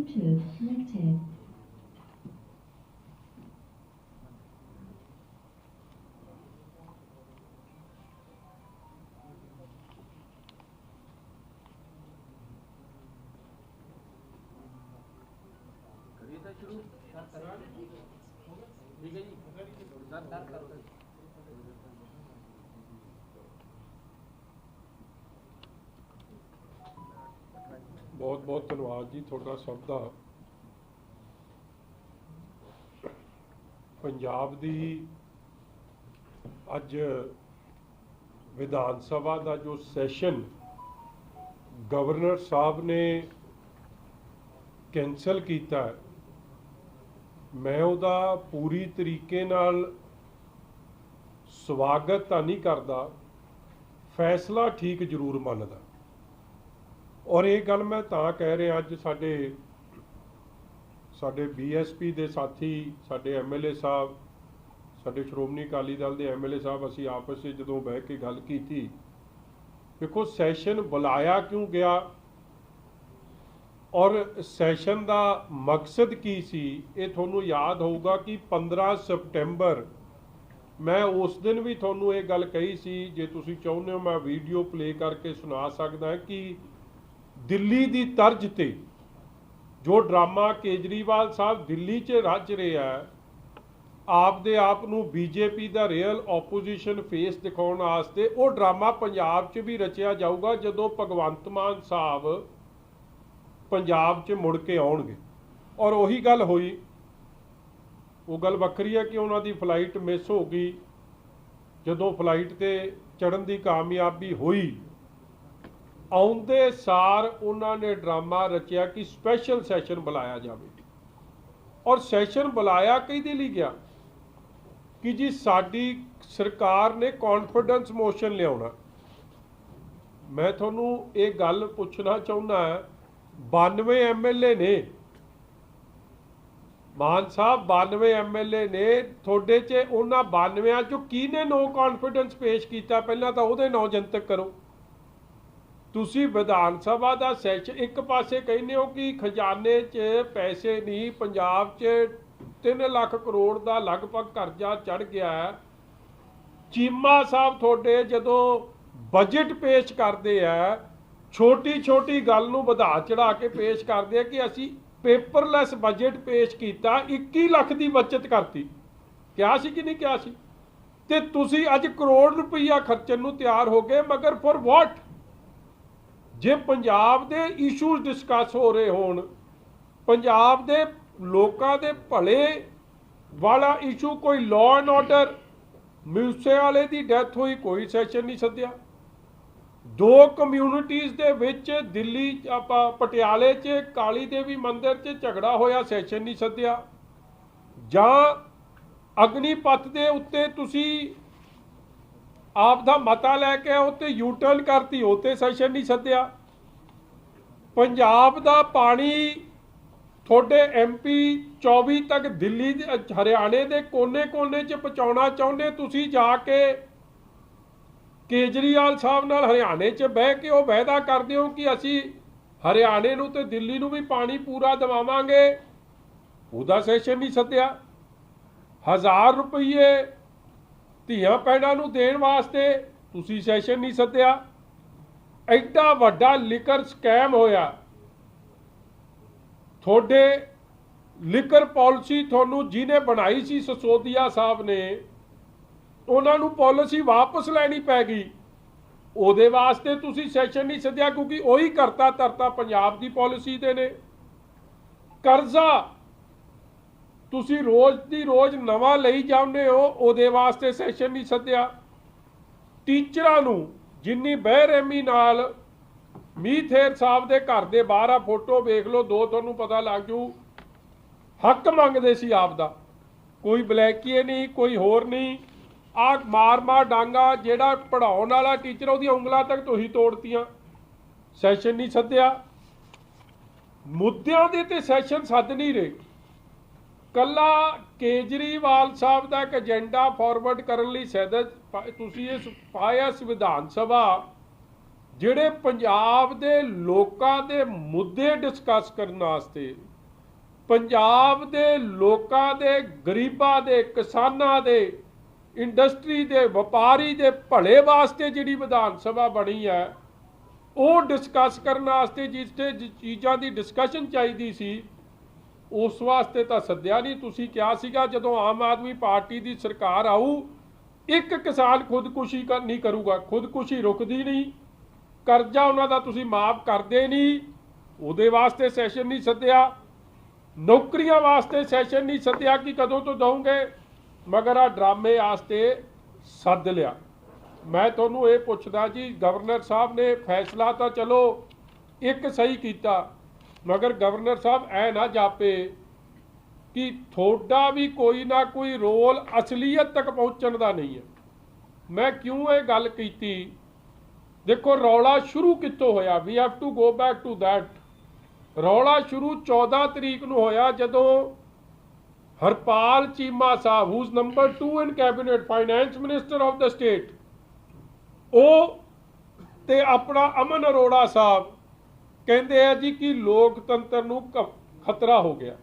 Bluetooth connected. बहुत बहुत धन्यवाद जी थोड़ा सब का। पंजाब दी अज विधान सभा का जो सैशन गवर्नर साहब ने कैंसल किया, मैं उहदा पूरी तरीके नाल स्वागत तो नहीं करता, फैसला ठीक जरूर मनदा। और ये गल मैं तां कह रहा, अज साडे BSP दे साथी, साडे MLA साहब, साडे श्रोमणी अकाली दल दे MLA साहब, असीं आपस में जदों बह के गल की, देखो सैशन बुलाया क्यों गया और सैशन का मकसद की सी, ये तुहानूं याद होगा कि 15 सितंबर मैं उस दिन भी तुहानूं ये गल कही सी, जे तुसीं चाहुंदे हो मैं वीडियो प्ले करके सुना सकदा कि दिल्ली की तर्ज ते जो ड्रामा केजरीवाल साहब दिल्ली च रच रहे है, आपदे आप नूं BJP का रियल ओपोजिशन फेस दिखाउण वास्ते, वो ड्रामा पंजाब च भी रचिया जाऊगा जदों भगवंत मान साहब पंजाब च मुड़ के आउणगे। और उही गल होई, वो गल वक्री है कि उन्हां दी फ्लाइट मिस हो गई। जदों फ्लाइट ते चढ़न की कामयाबी हुई, आउंदे सार उन्होंने ड्रामा रचिया कि स्पैशल सैशन बुलाया जाए। और सैशन बुलाया किहदे लई गया कि जी साडी सरकार ने कॉन्फिडेंस मोशन लियाउणा। मैं तुहानूं ये गल पुछना चाहुंदा, 92 MLA ने, मान साहब 92 MLA ने, थोड़े च उन्हां 92 चों किहने नो कॉन्फिडेंस पेश किया, पहलां तां उहदे नो जनतक करो। तुसी विधान सभा का सैशन एक पासे कहने हो कि खजाने च पैसे नहीं, पंजाब च 3 लाख करोड़ का लगभग कर्जा चढ़ गया है। चीमा साहब थोड़े जदों बजट पेश करते हैं, छोटी छोटी गल नूं वधा चढ़ा के पेश करते हैं कि असी पेपरलैस बजट पेश किया, 21 लाख की बचत करती। क्या सी कि नहीं क्या सी? ते तुसी अज करोड़ रुपया खर्चण नूं तैयार हो गए, मगर for what? J Punjab they issues discuss हो रहे होण, पंजाब दे लोकां दे भले वाला इशू, कोई लॉ एंड ऑर्डर, मूसे वाले की डैथ हुई, कोई सैशन नहीं सद्या। 2 कम्यूनिटीज़ दे विच दिल्ली पटियाले च काली देवी मंदिर च झगड़ा होया, सैशन नहीं सद्या। जां अग्निपथ दे उत्ते तुसी आप दा मता लैके उत्ते यू टर्न करती, उत्ते सैशन नहीं सद्या। पंजाब दा पानी थोड़े MP 24 तक दिल्ली हरियाणे के कोने कोने च पहुँचाना चाहुंदे, तुसी जाके केजरीवाल साहब नाल हरियाणे च बह के वो वायदा करदे हो कि असी हरियाणे नूं ते दिल्ली नूं भी पानी पूरा दवावांगे, उहदा सैशन नहीं सद्या। 1000 रुपये ਧੀਆਂ ਭੈਣਾਂ ਨੂੰ देण वास्ते तुसी सैशन नहीं सद्या। एडा वड्डा लिकर स्कैम होया। थोड़े लिकर पॉलिसी थोनू जिन्हें बनाई सी सिसोदिया साहब ने, उन्होंने पॉलिसी वापस लैनी पै गई। ਉਹਦੇ वास्ते तुसी सैशन नहीं सद्या, क्योंकि ਉਹੀ करता तरता पंजाब की पॉलिसी दे ने। कर्जा तुसी रोज़ दी रोज़ नवा लई जाने हो, ਉਹਦੇ वास्ते सैशन नहीं सद्या। टीचरां नूं जिन्नी बेरहमी नाल मीथेर साहब दे घर दे बाहर फोटो वेख लो, 2 तुहानूं पता लग जू, हक मंगदे सी आपदा, कोई ब्लैकीए नहीं, कोई होर नहीं। आ मार मार डांगा जिहड़ा पढ़ाउण वाला टीचर उहदियां उंगलां तक तुसीं तोड़तियां, सैशन नहीं सद्या। मुद्दिआं दे ते सैशन सद नहीं रहे। कला केजरीवाल साहब का एक एजेंडा फॉरवर्ड करने लई सैदत तुसीं इस पाया विधान सभा, जिहड़े पंजाब दे लोकां दे मुद्दे डिस्कस करने वास्ते पंजाब दे लोकां दे, गरीबां दे, किसानां दे, इंडस्ट्री दे, वपारी दे भले वास्ते जिहड़ी विधान सभा बनी है ਉਹ डिस्कस करने वास्ते जिस चीज़ों की डिस्कशन चाहिए सी उस वास्ते तो सद्या नहीं। तुसी क्या सीगा जदों आम आदमी पार्टी की सरकार आऊ एक किसान खुदकुशी नहीं करूगा, खुदकुशी रुकदी नहीं, करजा उन्होंने तुसी माफ करते नहीं, उहदे वास्ते सैशन नहीं सद्या, नौकरियां वास्ते सैशन नहीं सद्या कि कदों तो दोगे, मगर आ ड्रामे वास्ते सद लिया। मैं तुहानूं ये पुछदा जी, गवर्नर साहब ने फैसला तो चलो एक सही किया, मगर गवर्नर साहब ऐ ना जापे कि थोड़ा भी कोई ना कोई रोल असलीयत तक पहुँचण का नहीं है। मैं क्यों ये गल कीती, देखो रौला शुरू कितों होया, we have to go back to that. रौला शुरू 14 तरीक नूं होया जदों Harpal Cheema sahab, who's number 2 in cabinet, finance minister of the state, ਉਹ ਤੇ अपना अमन अरोड़ा साहब कहते हैं जी कि लोकतंत्र नूं खतरा हो गया,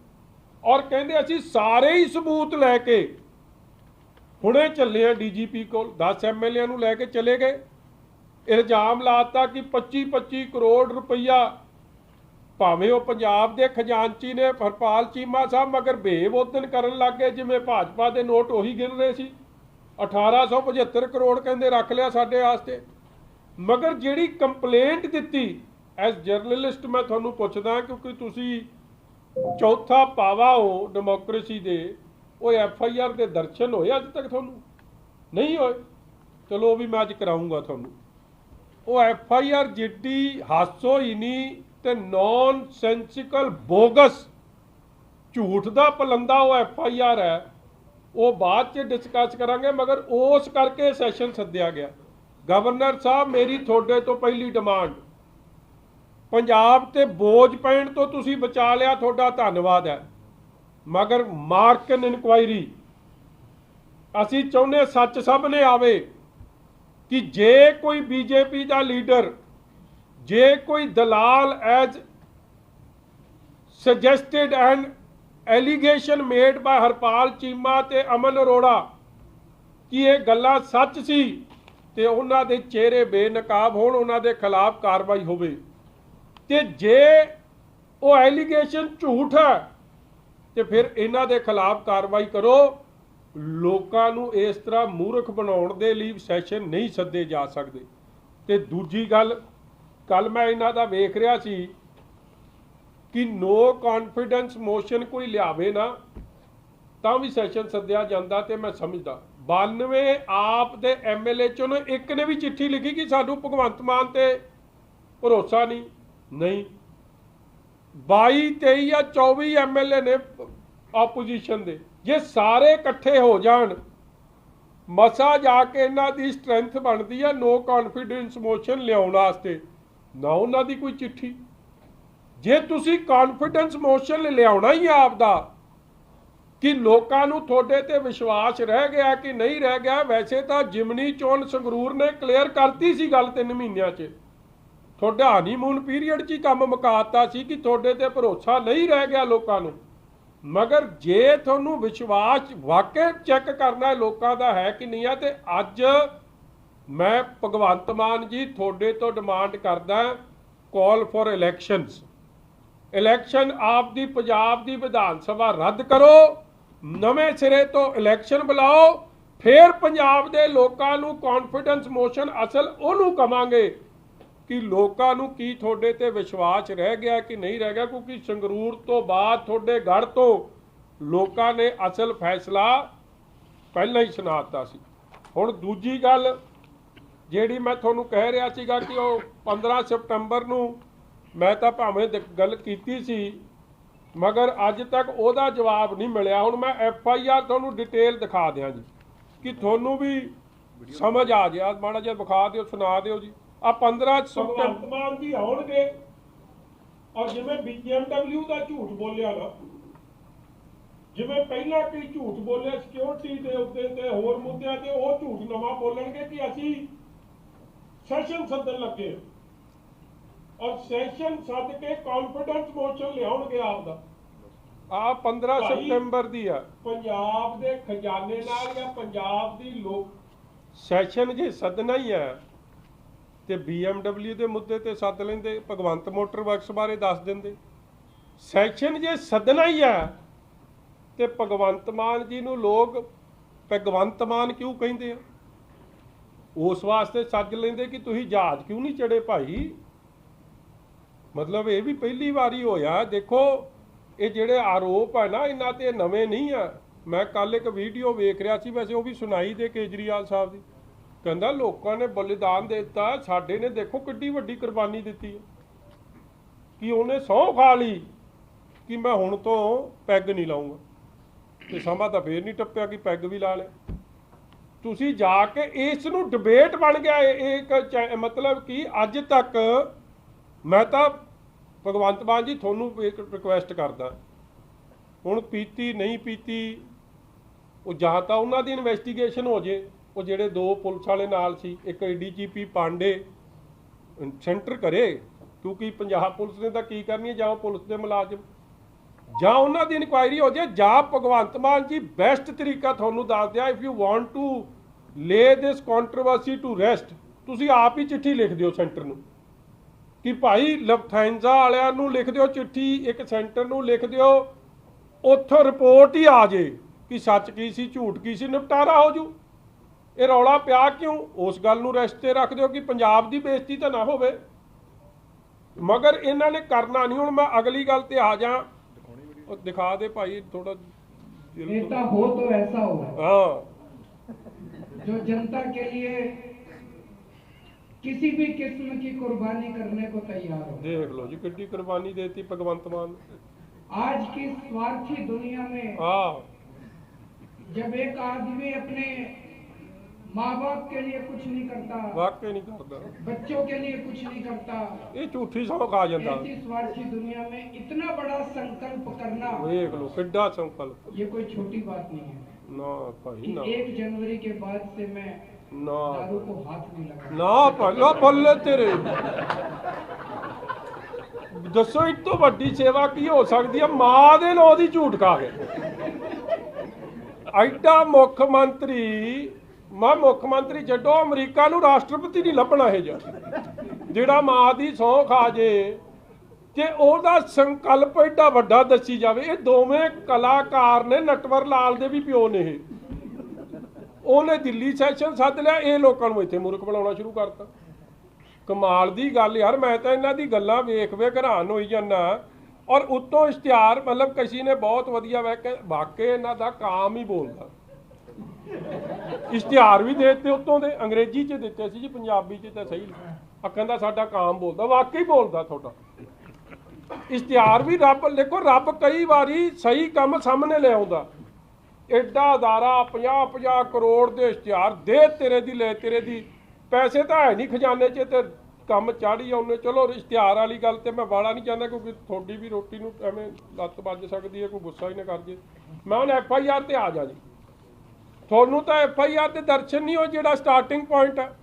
और कहते असीं सारे ही सबूत लैके हुणे चले हैं DGP को, 10 MLA नूं लैके चले गए, इल्जाम लाता कि 25-25 करोड़ रुपया भावें वो पंजाब के खजानची ने हरपाल चीमा साहब, मगर बेव उदन करन लग गए जिवें भाजपा के नोट उही गिन रहे सी। 1875 करोड़ कहते रख लिया साडे वास्ते, मगर जिहड़ी कंप्लेंट दिती एज जर्नलिस्ट मैं तुहानूं पुछदा, क्योंकि तुसी चौथा पावा हो डेमोक्रेसी दे, वो FIR के दर्शन होए अज तक तुहानूं नहीं होए? चलो भी मैं अज कराऊंगा तुहानूं। वो FIR जिड्डी हासो ही नहीं ते नॉन सेंसिकल बोगस झूठ दा पलंदा वो FIR है, वो बाद च डिस्कस करांगे, मगर उस करके सैशन सद्या गया। गवर्नर साहब मेरी थोड़े तो पहली डिमांड, पंजाब ते बोझ पैण तो तुसी बचा लिया, थोड़ा धन्नवाद है, मगर मार्क एन इनकुआयरी असी चाहुंदे सच सामने आवे कि जे कोई BJP का लीडर, जे कोई दलाल as suggested and allegation made by Harpal Cheema ते अमन अरोड़ा कि ये गल्लां सच सी ते उन्हां दे चेहरे बेनकाब होण, उन्हां दे खिलाफ कार्रवाई होवे, ते जे वो एलीगेशन झूठ है ते फिर इन्हां दे खिलाफ कार्रवाई करो। लोकां नूं इस तरह मूर्ख बनाउण दे लई सैशन नहीं सद्दे जा सकदे। ते दूजी गल, कल मैं इन्हां दा वेख रिहा सी कि नो कॉन्फिडेंस मोशन कोई लियावे ना तां भी सैशन सद्या जांदा, ते मैं समझदा 92 आप दे MLA चों एक ने भी चिट्ठी लिखी कि सानू भगवंत मान ते भरोसा नहीं। 22, 23 या 24 MLA ने ऑपोजिशन दे, जे सारे इकट्ठे हो जान मसा जाके इन्हां दी स्ट्रेंथ बनदी है नो कॉन्फिडेंस मोशन लियाउण वास्ते, ना उन्हां दी कोई चिट्ठी। जे तुसी कॉन्फिडेंस मोशन लियाउणा ही आपदा कि लोकां नूं थोड़े ते विश्वास रह गया कि नहीं रह गया, वैसे तो जिमनी चोण संगरूर ने क्लीयर करती सी गल 3 महीनों च, थोड़ा हनीमून पीरीयड च ही काम मुकाता सी कि थोड़े ते भरोसा नहीं रह गया लोकां नूं। मगर जे तुहानूं विश्वास वाकई चैक करना लोकां दा है कि नहीं है, तो अज मैं भगवंत मान जी थोड़े तो डिमांड करदा कॉल फॉर इलैक्शनस, इलैक्शन आप दी पंजाब दी विधान सभा रद्द करो, नवें सिरे तो इलैक्शन बुलाओ, फिर पंजाब दे लोकां नूं कॉन्फिडेंस मोशन असल उहनूं कवांगे कि लोकां नूं की थोड़े ते विश्वास रह गया कि नहीं रह गया, क्योंकि संगरूर तो बाद थोड़े गढ़ तो लोकां ने असल फैसला पहलां ही सुना दित्ता सी। हुण दूजी गल जिहड़ी मैं तुहानूं कह रहा सीगा कि वो 15 सितंबर नूं मैं तो भावें गल कीती सी, मगर अज तक उहदा जवाब नहीं मिलिया। हुण मैं FIR तुहानूं डिटेल दिखा दियां जी कि तुहानूं भी समझ आ जाए, माड़ा जिहा विखा दिओ, सुना दिओ जी। आ 15 सितंबर जी आउणगे, और जिवें BMW का झूठ बोलिया ना, जिवें पहला कोई झूठ बोलिया सिक्योरिटी के उत्ते ते होर मुद्दिआं ते, वो झूठ नवां बोलणगे कि असीं सैशन सदन लगे, और सैशन सद के कॉन्फिडेंस मोशन लियाउणगे आपदा। ਆ 15 ਭਾਈ, ਸਤੰਬਰ ਦੀ ਆ। ਪੰਜਾਬ ਦੇ ਖਜ਼ਾਨੇ ਨਾਲ ਜਾਂ ਪੰਜਾਬ ਦੀ ਲੋਕ ਸੈਸ਼ਨ ਜੇ ਸੱਦਣਾ ਹੀ ਹੈ ਤੇ BMW ਦੇ ਮੁੱਦੇ ਤੇ ਸੱਦ ਲੈਂਦੇ, ਭਗਵੰਤ ਮੋਟਰ ਵਰਕਸ ਬਾਰੇ ਦੱਸ ਦਿੰਦੇ। ਸੈਸ਼ਨ ਜੇ ਸੱਦਣਾ ਹੀ ਹੈ ਤੇ ਭਗਵੰਤ ਮਾਨ ਜੀ ਨੂੰ ਲੋਕ ਭਗਵੰਤ ਮਾਨ ਕਿਉਂ ਕਹਿੰਦੇ ਆ? ਉਸ ਵਾਸਤੇ ਸੱਦ ਲੈਂਦੇ ਕਿ ਤੁਸੀਂ ਜਹਾਜ਼ ਕਿਉਂ ਨਹੀਂ ਚੜੇ ਭਾਈ। ਮਤਲਬ ਇਹ ਵੀ ਪਹਿਲੀ ਵਾਰੀ ਹੋਇਆ। ਦੇਖੋ ਇਹ ਜਿਹੜੇ ਆਰੋਪ ਹੈ ਨਾ, ਇਹਨਾਂ ਤੇ ਨਵੇਂ ਨਹੀਂ ਆ। ਮੈਂ ਕੱਲ ਇੱਕ ਵੀਡੀਓ ਵੇਖ ਰਿਹਾ ਸੀ, ਵੈਸੇ ਉਹ ਵੀ ਸੁਣਾਈ ਦੇ ਕੇਜਰੀਵਾਲ ਸਾਹਿਬ ਦੀ। ਕਹਿੰਦਾ ਲੋਕਾਂ ਨੇ ਬਲੀਦਾਨ ਦੇ ਦਿੱਤਾ, ਸਾਡੇ ਨੇ ਦੇਖੋ ਕਿੱਡੀ ਵੱਡੀ ਕੁਰਬਾਨੀ ਦਿੱਤੀ ਹੈ। ਕਿ ਉਹਨੇ ਸਹੁੰ ਖਾ ਲਈ ਕਿ ਮੈਂ ਹੁਣ ਤੋਂ ਪੈਗ ਨਹੀਂ ਲਾਉਂਗਾ, ਤੇ ਸਮਾਂ ਤਾਂ ਫੇਰ ਨਹੀਂ ਟੱਪਿਆ ਕਿ ਪੈਗ ਵੀ ਲਾ ਲਿਆ। ਤੁਸੀਂ ਜਾ ਕੇ ਇਸ ਨੂੰ ਡਿਬੇਟ ਬਣ ਗਿਆ ਇਹ ਇੱਕ, ਮਤਲਬ ਕਿ ਅੱਜ ਤੱਕ ਮੈਂ ਤਾਂ ਭਗਵੰਤ ਮਾਨ ਜੀ ਤੁਹਾਨੂੰ ਇੱਕ ਰਿਕੁਐਸਟ ਕਰਦਾ, ਹੁਣ ਪੀਤੀ ਨਹੀਂ ਪੀਤੀ ਉਹ ਜਾਂ ਤਾਂ ਉਹਨਾਂ ਦੀ ਇਨਵੈਸਟੀਗੇਸ਼ਨ ਹੋ ਜੇ। ਉਹ ਜਿਹੜੇ 2 ਪੁਲਿਸ ਵਾਲੇ ਨਾਲ ਸੀ, ਇੱਕ ADGP ਪਾਂਡੇ ਸੈਂਟਰ ਕਰੇ, ਕਿਉਂਕਿ ਪੰਜਾਬ ਪੁਲਿਸ ਨੇ ਤਾਂ ਕੀ ਕਰਨੀ ਹੈ, ਜਾਂ ਪੁਲਿਸ ਦੇ ਮੁਲਾਜ਼ਮ, ਜਾਂ ਉਹਨਾਂ ਦੀ ਇਨਕੁਆਇਰੀ ਹੋ ਜਾਏ, ਜਾਂ ਭਗਵੰਤ ਮਾਨ ਜੀ ਬੈਸਟ ਤਰੀਕਾ ਤੁਹਾਨੂੰ ਦੱਸ ਦਿਆ। ਇਫ ਯੂ ਵਾਂਟ ਟੂ ਲੇ ਦਿਸ ਕੰਟਰੋਵਰਸੀ ਟੂ ਰੈਸਟ, ਤੁਸੀਂ ਆਪ ਹੀ ਚਿੱਠੀ ਲਿਖ ਦਿਓ ਸੈਂਟਰ ਨੂੰ ਕਿ ਭਾਈ ਲਫਥੈਂਜ਼ਾ ਵਾਲਿਆਂ ਨੂੰ ਲਿਖ ਦਿਓ ਚਿੱਠੀ, ਇੱਕ ਸੈਂਟਰ ਨੂੰ ਲਿਖ ਦਿਓ, ਉੱਥੋਂ ਰਿਪੋਰਟ ਹੀ ਆ ਜੇ ਕਿ ਸੱਚ ਕੀ ਸੀ ਝੂਠ ਕੀ ਸੀ, ਨਿਪਟਾਰਾ ਹੋ ਜੂ। ਇਹ ਰੌਲਾ ਪਿਆ ਕਿਉਂ? ਉਸ ਗੱਲ ਨੂੰ ਰੈਸਟ ਤੇ ਰੱਖ ਦਿਓ ਕਿ ਪੰਜਾਬ ਦੀ ਬੇਇੱਜ਼ਤੀ ਤਾਂ ਨਾ ਹੋਵੇ। ਮਗਰ ਇਹਨਾਂ ਨੇ ਕਰਨਾ ਨਹੀਂ। ਹੁਣ ਮੈਂ ਅਗਲੀ ਗੱਲ ਤੇ ਆ ਜਾ, ਉਹ ਦਿਖਾ ਦੇ ਭਾਈ ਥੋੜਾ। नेता हो तो ऐसा हो हाँ, जो जनता के लिए किसी भी किस्म की कुर्बानी करने को तैयार हो। देख लो जी कितनी कुर्बानी देती भगवंत मान। आज की स्वार्थी दुनिया में हाँ, जब एक आदमी अपने माँ बाप के लिए कुछ नहीं करता, वाकई नहीं करता, बच्चों के लिए कुछ नहीं करता, ये झूठी सौं खा जाता। ऐसी स्वार्थी दुनिया में इतना बड़ा संकल्प करना, देख लो किड्डा संकल्प, ये कोई छोटी बात नहीं है। ना भाई ना, 1 जनवरी के बाद से मैं ना दारू को हाथ नहीं लगा। ना पहला पल्ले तेरे दसो इस तो ਵੱਡੀ सेवा की हो सकती है? मां दे ਨਾਂ ਦੀ ਝੂਠ ਖਾ ਕੇ ਐਡਾ ਮੁੱਖ ਮੰਤਰੀ, ਮੈਂ ਮੁੱਖ ਮੰਤਰੀ ਛੱਡੋ, ਅਮਰੀਕਾ ਨੂੰ ਰਾਸ਼ਟਰਪਤੀ ਨਹੀਂ ਲੱਭਣਾ ਇਹ ਜਿਹੜਾ ਮਾਂ ਦੀ ਸਹੁੰ ਖਾ ਜੇ ਤੇ ਉਹਦਾ ਸੰਕਲਪ ਐਡਾ ਵੱਡਾ ਦੱਸੀ ਜਾਵੇ। ਇਹ ਦੋਵੇਂ ਕਲਾਕਾਰ ਨੇ, ਨਟਵਰ ਲਾਲ ਦੇ ਵੀ ਪਿਓ ਨੇ। ਇਹ ਉਹਨੇ ਦਿੱਲੀ ਸੈਸ਼ਨ ਸੱਦ ਲਿਆ, ਇਹ ਲੋਕਾਂ ਨੂੰ ਇੱਥੇ ਮੂਰਖ ਬਣਾਉਣਾ ਸ਼ੁਰੂ ਕਰਤਾ। ਕਮਾਲ ਦੀ ਗੱਲ ਯਾਰ, ਮੈਂ ਤਾਂ ਇਹਨਾਂ ਦੀ ਗੱਲਾਂ ਵੇਖ ਵੇਖ ਹੈਰਾਨ ਹੋਈ ਜਾਂਦਾ। ਔਰ ਉੱਤੋਂ ਇਸ਼ਤਿਹਾਰ, ਮਤਲਬ ਕਿਸੇ ਨੇ ਬਹੁਤ ਵਧੀਆ ਵਾਕਈ ਇਹਨਾਂ ਦਾ ਕਾਮ ਹੀ ਬੋਲਦਾ। ਇਸ਼ਤਿਹਾਰ ਵੀ ਦੇ ਦਿੱਤੇ ਉੱਤੋਂ ਦੇ, ਅੰਗਰੇਜ਼ੀ 'ਚ ਦਿੱਤੇ ਸੀ ਜੀ, ਪੰਜਾਬੀ 'ਚ ਤਾਂ ਸਹੀ ਅੱਖਾਂ ਦਾ ਸਾਡਾ ਕਾਮ ਬੋਲਦਾ, ਵਾਕਈ ਬੋਲਦਾ ਤੁਹਾਡਾ ਇਸ਼ਤਿਹਾਰ ਵੀ। ਰੱਬ ਦੇਖੋ, ਰੱਬ ਕਈ ਵਾਰੀ ਸਹੀ ਕੰਮ ਸਾਹਮਣੇ ਲੈ ਆਉਂਦਾ। ਐਡਾ ਅਦਾਰਾ 50-50 ਕਰੋੜ ਦੇ ਇਸ਼ਤਿਹਾਰ ਦੇ ਤੇਰੇ ਦੀ ਲੈ ਤੇਰੇ ਦੀ, ਪੈਸੇ ਤਾਂ ਹੈ ਨਹੀਂ ਖਜ਼ਾਨੇ 'ਚ ਤੇ ਕੰਮ ਚਾੜੀ ਆਉਂਦੇ। ਚਲੋ ਇਸ਼ਤਿਹਾਰ ਵਾਲੀ ਗੱਲ ਤੇ ਮੈਂ ਵਾਲਾ ਨਹੀਂ ਚਾਹੁੰਦਾ, ਕਿਉਂਕਿ ਤੁਹਾਡੀ ਵੀ ਰੋਟੀ ਨੂੰ ਐਵੇਂ ਲੱਤ ਵੱਜ ਸਕਦੀ ਹੈ, ਕੋਈ ਗੁੱਸਾ ਹੀ ਨਾ ਕਰ ਜੇ। ਮੈਂ ਹੁਣ FIR ਤੇ ਆ ਜਾ ਜੀ। ਤੁਹਾਨੂੰ ਤਾਂ FIR ਦੇ ਦਰਸ਼ਨ ਨਹੀਂ ਹੋਏ, ਜਿਹੜਾ ਸਟਾਰਟਿੰਗ ਪੁਆਇੰਟ ਹੈ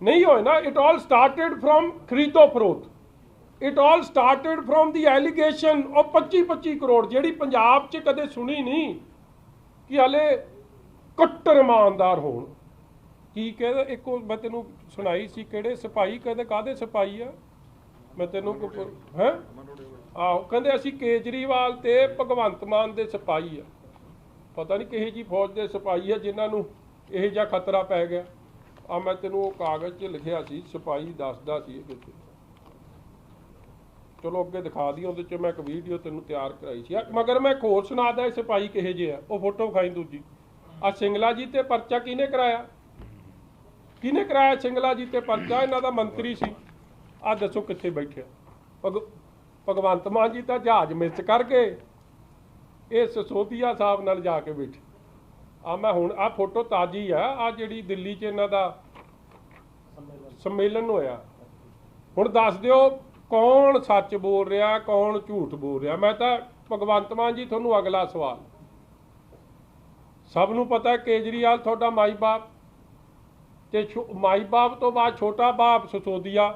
ਨਹੀਂ ਹੋਏ ਨਾ। ਇਟ ਆਲ ਸਟਾਰਟਡ ਫਰੋਮ ਖਰੀਦੋ ਫਰੋਖਤ, it all started from the allegation of 25-25 crore, ਜਿਹੜੀ ਪੰਜਾਬ 'ਚ ਕਦੇ ਸੁਣੀ ਨਹੀਂ ਕਿ ਹਲੇ ਕੱਟੜ ਇਮਾਨਦਾਰ ਹੋਣ। ਕੀ ਕਹਿੰਦੇ, ਇੱਕ ਮੈਂ ਤੈਨੂੰ ਸੁਣਾਈ ਸੀ, ਕਿਹੜੇ ਸਿਪਾਹੀ, ਕਹਿੰਦੇ ਕਾਹਦੇ ਸਿਪਾਹੀ ਆ, ਮੈਂ ਤੈਨੂੰ ਹੈ ਆਹੋ, ਕਹਿੰਦੇ ਅਸੀਂ ਕੇਜਰੀਵਾਲ ਤੇ ਭਗਵੰਤ ਮਾਨ ਦੇ ਸਿਪਾਹੀ ਆ। ਪਤਾ ਨਹੀਂ ਕਿਹੇ ਜੀ ਫੌਜ ਦੇ ਸਿਪਾਹੀ ਆ ਜਿਨ੍ਹਾਂ ਨੂੰ ਇਹ ਜਿਹਾ ਖਤਰਾ ਪੈ ਗਿਆ। ਆ ਮੈਂ ਤੈਨੂੰ ਉਹ ਕਾਗਜ਼ 'ਚ ਲਿਖਿਆ ਸੀ, ਸਿਪਾਹੀ ਦੱਸਦਾ ਸੀ ਇਹ ਵਿੱਚ। ਚਲੋ ਅੱਗੇ ਦਿਖਾ ਦੀ, ਉਹਦੇ 'ਚ ਮੈਂ ਇੱਕ ਵੀਡੀਓ ਤੈਨੂੰ ਤਿਆਰ ਕਰਾਈ ਸੀ। ਮਗਰ ਮੈਂ ਹੋਰ ਸੁਣਾਦਾ ਇਹ ਸਿਪਾਹੀ ਕਿਹੇ ਜਿਹੇ ਆ। ਉਹ ਫੋਟੋ ਵਿਖਾਈ ਦੂਜੀ। ਆ ਸਿੰਗਲਾ ਜੀ ਤੇ ਪਰਚਾ ਕਿਹਨੇ ਕਰਾਇਆ? ਕਿਹਨੇ ਕਰਾਇਆ ਸਿੰਗਲਾ ਜੀ ਤੇ ਪਰਚਾ? ਇਹਨਾਂ ਦਾ ਮੰਤਰੀ ਸੀ। ਆ ਦੱਸੋ ਕਿੱਥੇ ਬੈਠਿਆ? ਭਗਵੰਤ ਮਾਨ ਜੀ ਤਾਂ ਜਹਾਜ਼ ਮਿਸ ਕਰ ਗਏ, ਇਹ ਸਸੋਦੀਆ ਸਾਹਿਬ ਨਾਲ ਜਾ ਕੇ ਬੈਠੇ। ਆ ਮੈਂ ਹੁਣ ਆ ਫੋਟੋ ਤਾਜ਼ੀ ਆ, ਆ ਜਿਹੜੀ ਦਿੱਲੀ 'ਚ ਇਹਨਾਂ ਦਾ ਸੰਮੇਲਨ ਹੋਇਆ। ਹੁਣ ਦੱਸ ਦਿਓ ਕੌਣ ਸੱਚ ਬੋਲ ਰਿਹਾ, ਕੌਣ ਝੂਠ ਬੋਲ ਰਿਹਾ? ਮੈਂ ਤਾਂ ਭਗਵੰਤ ਮਾਨ ਜੀ ਤੁਹਾਨੂੰ ਅਗਲਾ ਸਵਾਲ, ਸਭ ਨੂੰ ਪਤਾ ਕੇਜਰੀਵਾਲ ਤੁਹਾਡਾ ਮਾਈ ਬਾਪ, ਤੇ ਮਾਈ ਬਾਪ ਤੋਂ ਬਾਅਦ ਛੋਟਾ ਬਾਪ ਸਸੋਦੀਆ,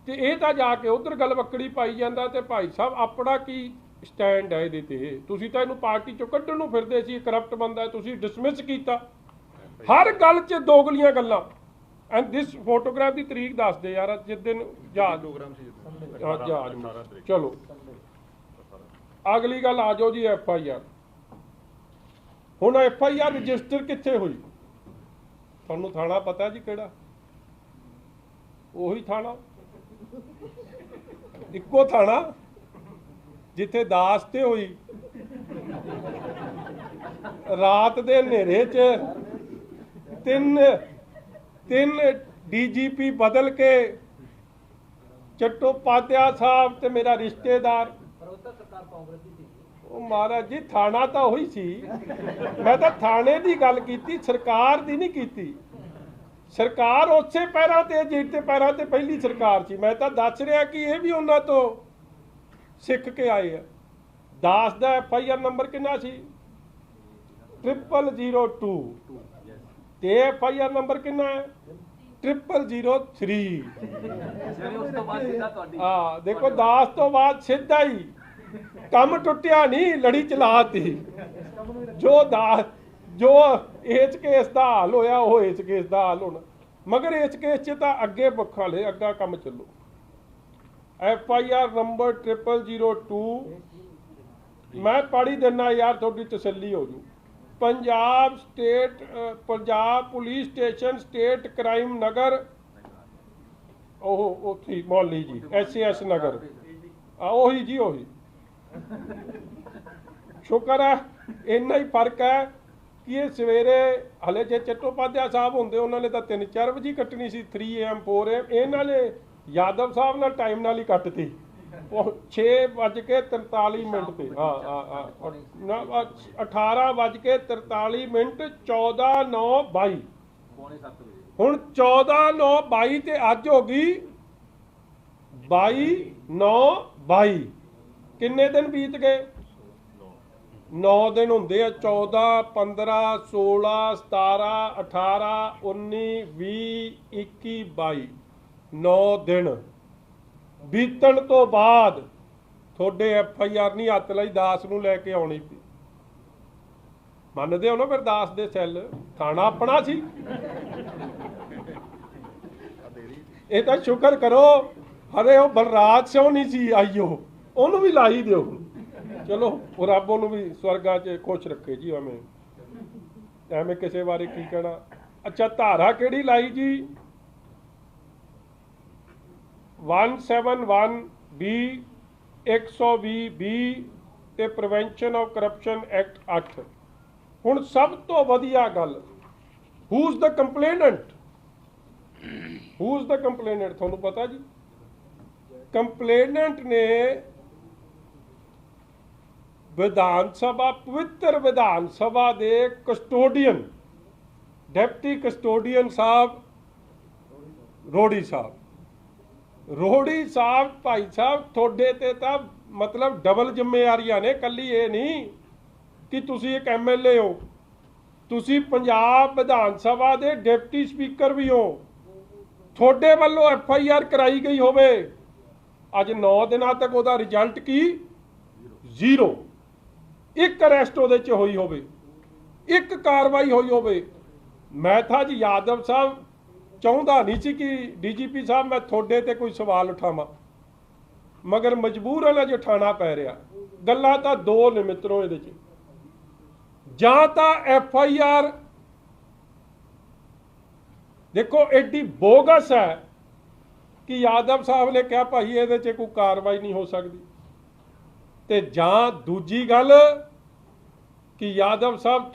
ਤੇ ਇਹ ਤਾਂ ਜਾ ਕੇ ਉਧਰ ਗਲਵੱਕੜੀ ਪਾਈ ਜਾਂਦਾ। ਤੇ ਭਾਈ ਸਾਹਿਬ ਆਪਣਾ ਕੀ ਸਟੈਂਡ ਹੈ ਇਹਦੇ ਤੇ। ਤੁਸੀਂ ਤਾਂ ਇਹਨੂੰ ਪਾਰਟੀ ਚੋਂ ਕੱਢਣ ਨੂੰ ਫਿਰਦੇ ਸੀ, ਕਰਪਟ ਬੰਦਾ, ਤੁਸੀਂ ਡਿਸਮਿਸ ਕੀਤਾ। ਹਰ ਗੱਲ 'ਚ ਦੋਗਲੀਆਂ ਗੱਲਾਂ। ਐਂਡ ਦਿਸ ਫੋਟੋਗ੍ਰਾਫ ਦੀ ਤਰੀਕ ਦੱਸ ਦੇ ਯਾਰ, ਜਿਸ ਦਿਨ ਜਹਾਜ਼ ਚਲੋ ਅਗਲੀ ਗੱਲ ਆ ਜਾਓ ਜੀ। FIR ਹੁਣ FIR ਰਜਿਸਟਰ ਕਿੱਥੇ ਹੋਈ? ਤੁਹਾਨੂੰ ਥਾਣਾ ਪਤਾ ਜੀ ਕਿਹੜਾ? ਉਹੀ ਥਾਣਾ, ਇੱਕੋ ਥਾਣਾ ਜਿੱਥੇ ਦਾਸ ਤੇ ਹੋਈ। ਰਾਤ ਦੇ ਹਨੇਰੇ 'ਚ ਤਿੰਨ DGP ਬਦਲ ਕੇ, ਚਟੋਪਾਧਿਆ ਸਾਹਿਬ ਤੇ ਮੇਰਾ ਰਿਸ਼ਤੇਦਾਰ। ਉਹ ਮਹਾਰਾਜ ਜੀ ਥਾਣਾ ਤਾਂ ਉਹੀ ਸੀ, ਮੈਂ ਤਾਂ ਥਾਣੇ ਦੀ ਗੱਲ ਕੀਤੀ, ਸਰਕਾਰ ਦੀ ਨਹੀਂ ਕੀਤੀ। ਸਰਕਾਰ ਉਸੇ ਪੈਰਾਂ ਤੇ ਜਿਹੜੇ ਪੈਰਾਂ ਤੇ ਪਹਿਲੀ ਸਰਕਾਰ ਸੀ। ਮੈਂ ਤਾਂ ਦੱਸ ਰਿਹਾ ਕਿ ਇਹ ਵੀ ਉਹਨਾਂ ਤੋਂ ਸਿੱਖ ਕੇ ਆਏ ਆ। ਦਾਸ ਦਾ FIR ਨੰਬਰ ਕਿੰਨਾ ਸੀ? 0002 ਤੇ FIR ਨੰਬਰ ਕਿੰਨਾ ਹੈ? 0003। ਹਾਂ ਦੇਖੋ, ਦਾਸ ਤੋਂ ਬਾਅਦ ਸਿੱਧਾ ਹੀ ਕੰਮ ਟੁੱਟਿਆ ਨਹੀਂ, ਲੜੀ ਚਲਾਤੀ। ਜੋ ਇਸ ਕੇਸ ਦਾ ਹਾਲ ਹੋਇਆ ਉਹ ਇਸ ਕੇਸ ਦਾ ਹਾਲ ਹੋਣਾ, ਮਗਰ ਇਸ ਕੇਸ 'ਚ ਤਾਂ ਅੱਗੇ ਪੱਖਾ ਲੈ, ਅੱਗਾ ਕੰਮ ਚੱਲੋ। FIR ਨੰਬਰ 0002 ਮੈਂ ਪੜ੍ਹ ਹੀ ਦਿੰਦਾ ਯਾਰ, ਤੁਹਾਡੀ ਤਸੱਲੀ ਹੋ ਜੂ। Punjab police station, state crime ਨਗਰ, ਉਹ ਉੱਥੇ ਮੌਲੀ ਜੀ, SAS ਨਗਰ, ਉਹੀ ਜੀ ਉਹੀ। ਸ਼ੁਕਰ ਹੈ ਇੰਨਾ ਹੀ ਫਰਕ ਹੈ ਕਿ ਇਹ ਸਵੇਰੇ, ਹਲੇ ਜੇ ਚਟੋਪਾਧਿਆ ਸਾਹਿਬ ਹੁੰਦੇ ਉਹਨਾਂ ਨੇ ਤਾਂ 3-4 ਵਜੇ ਕੱਟਣੀ ਸੀ, 3 AM 4 AM। ਇਹਨਾਂ ਨੇ ਯਾਦਵ ਸਾਹਿਬ ਨਾਲ ਟਾਈਮ ਨਾਲ ਹੀ ਕੱਟਤੀ, ਉਹ 6:43 ਤੇ। ਹਾਂ 18:43, 14/9/22। ਹੁਣ 14/9/22 ਤੇ ਅੱਜ ਹੋ ਗਈ 22/9/22। ਕਿੰਨੇ ਦਿਨ ਬੀਤ ਗਏ? 9 ਦਿਨ ਹੁੰਦੇ ਆ। 14, 15, 16, 17, 18, 19, 20, 21, 22। 9 ਦਿਨ ਬੀਤਣ ਤੋਂ ਬਾਅਦ ਤੁਹਾਡੇ FIR ਨਹੀਂ ਹੱਥ ਲਈ, ਦਾਸ ਨੂੰ ਲੈ ਕੇ ਆਉਣੀ ਪਈ। ਮੰਨਦੇ ਹੋ ਨਾ? ਫਿਰ ਦਾਸ ਦੇ ਸੈੱਲ, ਥਾਣਾ ਆਪਣਾ ਸੀ। ਇਹ ਤਾਂ ਸ਼ੁਕਰ ਕਰੋ ਹਰੇ ਉਹ ਬਲਰਾਜ ਸਿਓ ਨਹੀਂ ਸੀ ਆਈਓ, ਉਹਨੂੰ ਵੀ ਲਾਈ ਦਿਓ। ਚਲੋ ਉਹ ਰੱਬ ਉਹਨੂੰ ਵੀ ਸਵਰਗਾਂ 'ਚ ਖੁਸ਼ ਰੱਖੇ ਜੀ। ਐਵੇਂ ਕਿਸੇ ਬਾਰੇ ਕੀ ਕਹਿਣਾ। ਅੱਛਾ, ਧਾਰਾ ਕਿਹੜੀ ਲਾਈ ਜੀ? 171B, 120B ਤੇ ਪ੍ਰੀਵੈਂਸ਼ਨ ਆਫ ਕਰਪਸ਼ਨ ਐਕਟ 8। ਹੁਣ ਸਭ ਤੋਂ ਵਧੀਆ ਗੱਲ, who is the complainant? Who is the complainant? ਤੁਹਾਨੂੰ ਪਤਾ ਜੀ? ਕੰਪਲੇਨੈਂਟ ਨੇ ਵਿਧਾਨ ਸਭਾ, ਪਵਿੱਤਰ ਵਿਧਾਨ ਸਭਾ ਦੇ ਕਸਟੋਡੀਅਨ, ਡਿਪਟੀ ਕਸਟੋਡੀਅਨ ਸਾਹਿਬ ਰੋੜੀ ਸਾਹਿਬ। ਰੋੜੀ ਸਾਹਿਬ, ਭਾਈ ਸਾਹਿਬ, ਤੁਹਾਡੇ ਤੇ ਤਾਂ ਮਤਲਬ ਡਬਲ ਜ਼ਿੰਮੇਵਾਰੀਆਂ ਨੇ। ਕੱਲੀ ਇਹ ਨਹੀਂ ਕਿ ਤੁਸੀਂ ਇੱਕ MLA ਹੋ, ਤੁਸੀਂ ਪੰਜਾਬ ਵਿਧਾਨ ਸਭਾ ਦੇ ਡਿਪਟੀ ਸਪੀਕਰ ਵੀ ਹੋ। ਤੁਹਾਡੇ ਵੱਲੋਂ FIR ਕਰਾਈ ਗਈ ਹੋਵੇ, ਅੱਜ 9 ਦਿਨਾਂ ਤੱਕ ਉਹਦਾ ਰਿਜ਼ਲਟ ਕੀ? 0। ਇੱਕ ਅਰੈਸਟ ਉਹਦੇ 'ਚ ਹੋਈ ਹੋਵੇ, ਇੱਕ ਕਾਰਵਾਈ ਹੋਈ ਹੋਵੇ। ਮੈਂ ਤਾਂ ਜੀ ਯਾਦਵ ਸਾਹਿਬ ਚਾਹੁੰਦਾ ਨਹੀਂ ਸੀ ਕਿ DGP ਸਾਹਿਬ ਮੈਂ ਤੁਹਾਡੇ ਤੇ ਕੋਈ ਸਵਾਲ ਉਠਾਵਾਂ, ਮਗਰ ਮਜਬੂਰਨ ਅਜ ਉਠਾਉਣਾ ਪੈ ਰਿਹਾ। ਗੱਲਾਂ ਤਾਂ ਦੋ ਨੇ ਮਿੱਤਰੋ ਇਹਦੇ 'ਚ। ਜਾਂ ਤਾਂ FIR ਦੇਖੋ ਐਡੀ ਬੋਗਸ ਹੈ ਕਿ ਯਾਦਵ ਸਾਹਿਬ ਨੇ ਕਿਹਾ ਭਾਈ ਇਹਦੇ 'ਚ ਕੋਈ ਕਾਰਵਾਈ ਨਹੀਂ ਹੋ ਸਕਦੀ, ਤੇ ਜਾਂ ਦੂਜੀ ਗੱਲ ਕਿ ਯਾਦਵ ਸਾਹਿਬ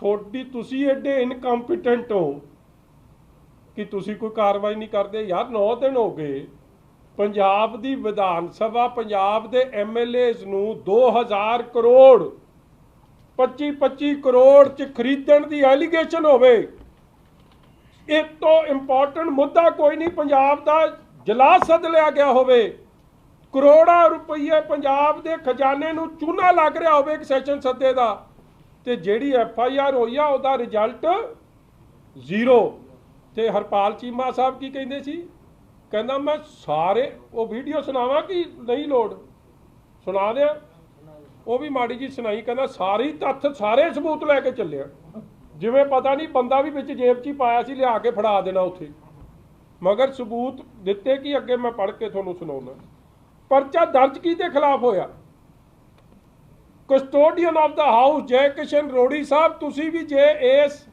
ਤੁਸੀਂ ਐਡੇ ਇਨਕੰਪੀਟੈਂਟ ਹੋ ਕਿ ਤੁਸੀਂ ਕੋਈ ਕਾਰਵਾਈ ਨਹੀਂ ਕਰਦੇ। ਯਾਰ 9 ਦਿਨ ਹੋ ਗਏ, ਪੰਜਾਬ ਦੀ ਵਿਧਾਨ ਸਭਾ, ਪੰਜਾਬ ਦੇ MLAs ਨੂੰ 2000 ਕਰੋੜ 25 ਕਰੋੜ 'ਚ ਖਰੀਦਣ ਦੀ ਐਲੀਗੇਸ਼ਨ ਹੋਵੇ। ਇਹ ਤੋਂ ਇੰਪੋਰਟੈਂਟ ਮੁੱਦਾ ਕੋਈ ਨਹੀਂ, ਪੰਜਾਬ ਦਾ ਜਲਾ ਸੱਦ ਲਿਆ ਗਿਆ ਹੋਵੇ, ਕਰੋੜਾਂ ਰੁਪਏ ਪੰਜਾਬ ਦੇ ਖਜ਼ਾਨੇ ਨੂੰ ਚੂਨਾ ਲੱਗ ਰਿਹਾ ਹੋਵੇ ਇੱਕ ਸੈਸ਼ਨ ਸੱਦੇ ਦਾ, ਤੇ ਜਿਹੜੀ FIR ਹੋਈ ਆ ਉਹਦਾ ਰਿਜ਼ਲਟ 0। ਤੇ ਹਰਪਾਲ ਚੀਮਾ ਸਾਹਿਬ ਕੀ ਕਹਿੰਦੇ ਸੀ? ਕਹਿੰਦਾ ਮੈਂ ਸਾਰੇ ਉਹ ਵੀਡੀਓ ਸੁਣਾਵਾਂ ਕਿ ਨਹੀਂ? ਲੋੜ ਸੁਣਾ ਦਿਆਂ। ਉਹ ਵੀ ਮਾੜੀ ਜੀ ਸੁਣਾਈ, ਕਹਿੰਦਾ ਸਾਰੀ ਤੱਥ ਸਾਰੇ ਸਬੂਤ ਲੈ ਕੇ ਚੱਲਿਆ, ਜਿਵੇਂ ਪਤਾ ਨਹੀਂ ਬੰਦਾ ਵੀ ਵਿੱਚ ਜੇਬ 'ਚ ਹੀ ਪਾਇਆ ਸੀ, ਲਿਆ ਕੇ ਫੜਾ ਦੇਣਾ ਉੱਥੇ, ਮਗਰ ਸਬੂਤ ਦਿੱਤੇ ਕਿ ਅੱਗੇ ਮੈਂ ਪੜ੍ਹ ਕੇ ਤੁਹਾਨੂੰ ਸੁਣਾਉਣਾ। ਪਰਚਾ ਦਰਜ ਕਿਹਦੇ ਖਿਲਾਫ ਹੋਇਆ? ਕਸਟੋਡੀਅਨ ਆਫ ਦਾ ਹਾਊਸ ਜੈ ਕਿਸ਼ਨ ਰੋੜੀ ਸਾਹਿਬ, ਤੁਸੀਂ ਵੀ ਜੇ ਇਸ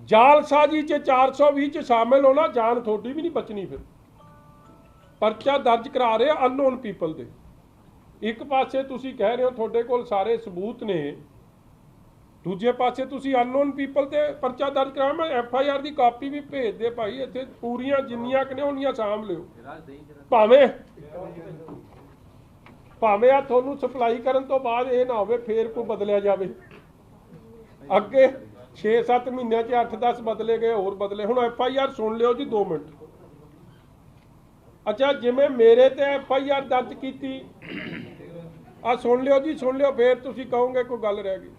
ਜਾਲਸਾਜ਼ੀ 'ਚ 420 'ਚ ਸ਼ਾਮਿਲ ਹੋਣਾ, ਜਾਨ ਤੁਹਾਡੀ ਵੀ ਨਹੀਂ ਬਚਣੀ। ਫਿਰ ਪਰਚਾ ਦਰਜ ਕਰਾ ਰਹੇ ਅਨਨੋਨ ਪੀਪਲ ਦੇ। ਇੱਕ ਪਾਸੇ ਤੁਸੀਂ ਕਹਿ ਰਹੇ ਹੋ ਤੁਹਾਡੇ ਕੋਲ ਸਾਰੇ ਸਬੂਤ ਨੇ, ਦੂਜੇ ਪਾਸੇ ਤੁਸੀਂ ਅਨਨੋਨ ਪੀਪਲ ਤੇ ਪਰਚਾ ਦਰਜ ਕਰਾਇਆ। ਮੈਂ FIR ਦੀ ਕਾਪੀ ਵੀ ਭੇਜ ਦੇ ਭਾਈ, ਇੱਥੇ ਪੂਰੀਆਂ ਜਿੰਨੀਆਂ ਕਿ ਨੇ ਉਨੀਆਂ ਸਾਂਭ ਲਿਓ, ਭਾਵੇਂ ਆ ਤੁਹਾਨੂੰ ਸਪਲਾਈ ਕਰਨ ਤੋਂ ਬਾਅਦ ਇਹ ਨਾ ਹੋਵੇ ਫੇਰ ਕੋਈ ਬਦਲਿਆ ਜਾਵੇ। ਅੱਗੇ 6-7 ਮਹੀਨਿਆਂ 'ਚ 8-10 ਬਦਲੇ ਗਏ, ਹੋਰ ਬਦਲੇ। ਹੁਣ FIR ਸੁਣ ਲਿਓ ਜੀ 2 ਮਿੰਟ। ਅੱਛਾ, ਜਿਵੇਂ ਮੇਰੇ ਤੇ FIR ਦਰਜ ਕੀਤੀ, ਆ ਸੁਣ ਲਿਓ ਜੀ, ਸੁਣ ਲਿਓ, ਫੇਰ ਤੁਸੀਂ ਕਹੋਗੇ ਕੋਈ ਗੱਲ ਰਹਿ ਗਈ।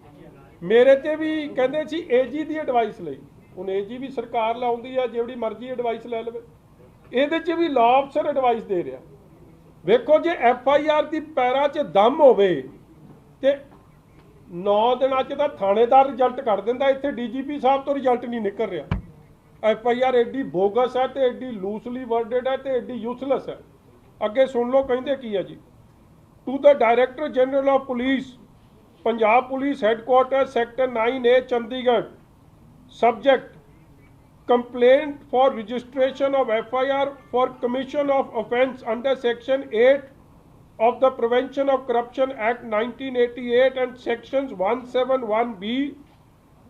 ਮੇਰੇ ਤੇ ਵੀ ਕਹਿੰਦੇ ਸੀ AG ਦੀ ਐਡਵਾਈਸ ਲਈ। ਹੁਣ AG ਵੀ ਸਰਕਾਰ ਲਾਉਂਦੀ ਆ, ਜਿਹੜੀ ਮਰਜ਼ੀ ਐਡਵਾਈਸ ਲੈ ਲਵੇ। ਇਹਦੇ 'ਚ ਵੀ ਲਾਅ ਅਫਸਰ ਐਡਵਾਈਸ ਦੇ ਰਿਹਾ। ਵੇਖੋ, ਜੇ FIR ਦੀ ਪੈਰਾਂ 'ਚ ਦਮ ਹੋਵੇ ਤੇ 9 ਦਿਨਾਂ 'ਚ ਤਾਂ ਥਾਣੇਦਾਰ ਰਿਜ਼ਲਟ ਕੱਢ ਦਿੰਦਾ, ਇੱਥੇ DGP ਸਾਹਿਬ ਤੋਂ ਰਿਜ਼ਲਟ ਨਹੀਂ ਨਿਕਲ ਰਿਹਾ। FIR ਐਡੀ ਬੋਗਸ ਹੈ ਤੇ ਐਡੀ ਲੂਸਲੀ ਵਰਡਡ ਹੈ ਤੇ ਐਡੀ ਯੂਸਲੈਸ ਹੈ। ਅੱਗੇ ਸੁਣ ਲਓ ਕਹਿੰਦੇ ਕੀ ਹੈ ਜੀ। To the director general of police, Punjab Police Headquarters, Sector 9A, Chandigarh. Subject: complaint for registration of FIR for commission of offence under Section 8 of the Prevention of Corruption Act 1988 and Sections 171B,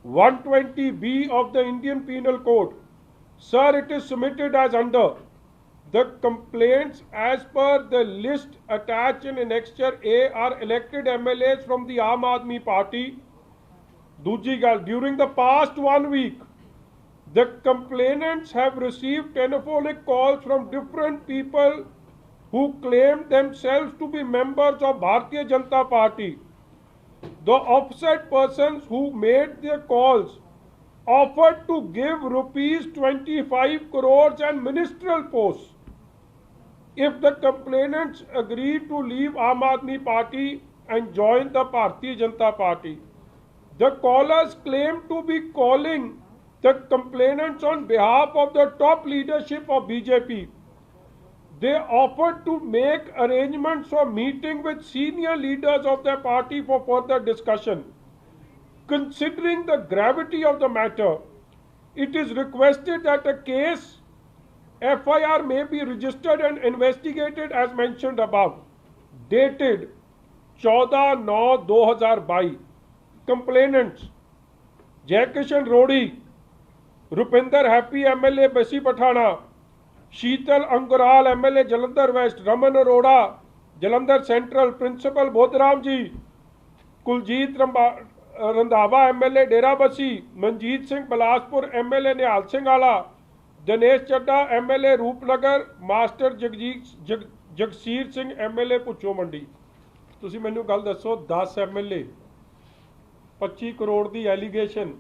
120B of the Indian Penal Code. Sir, it is submitted as under. The complaints as per the list attached in Annexure A are elected MLAs from the Aam Aadmi Party. Dooji gal, during the past 1 week, the complainants have received telephonic calls from different people who claim themselves to be members of Bharatiya Janata Party. The offset persons who made their calls offered to give rupees 25 crores and ministerial posts if the complainants agree to leave Aam Aadmi Party and join the Bharatiya Janata Party. The callers claim to be calling the complainants on behalf of the top leadership of BJP. They offered to make arrangements for meeting with senior leaders of their party for further discussion. Considering the gravity of the matter, it is requested that a case FIR may be registered and investigated as mentioned above. Dated 14/9/2022. Complainants: Jai Kishan Rodi, Rupinder Happy MLA Basi Pathana, Sheetal Angural MLA Jalandhar West, Raman Arora Jalandhar Central, Principal Bodhram Ji, Kuljeet Randhawa MLA Dera Basi, Manjeet Singh Bilaspur MLA Nihal Singh Wala, Dinesh Chadha MLA Rupnagar, master Jagsir Singh MLA Bhucho Mandi. ਤੁਸੀਂ ਮੈਨੂੰ ਗੱਲ ਦੱਸੋ, 10 MLA, 25 crore ਦੀ allegation,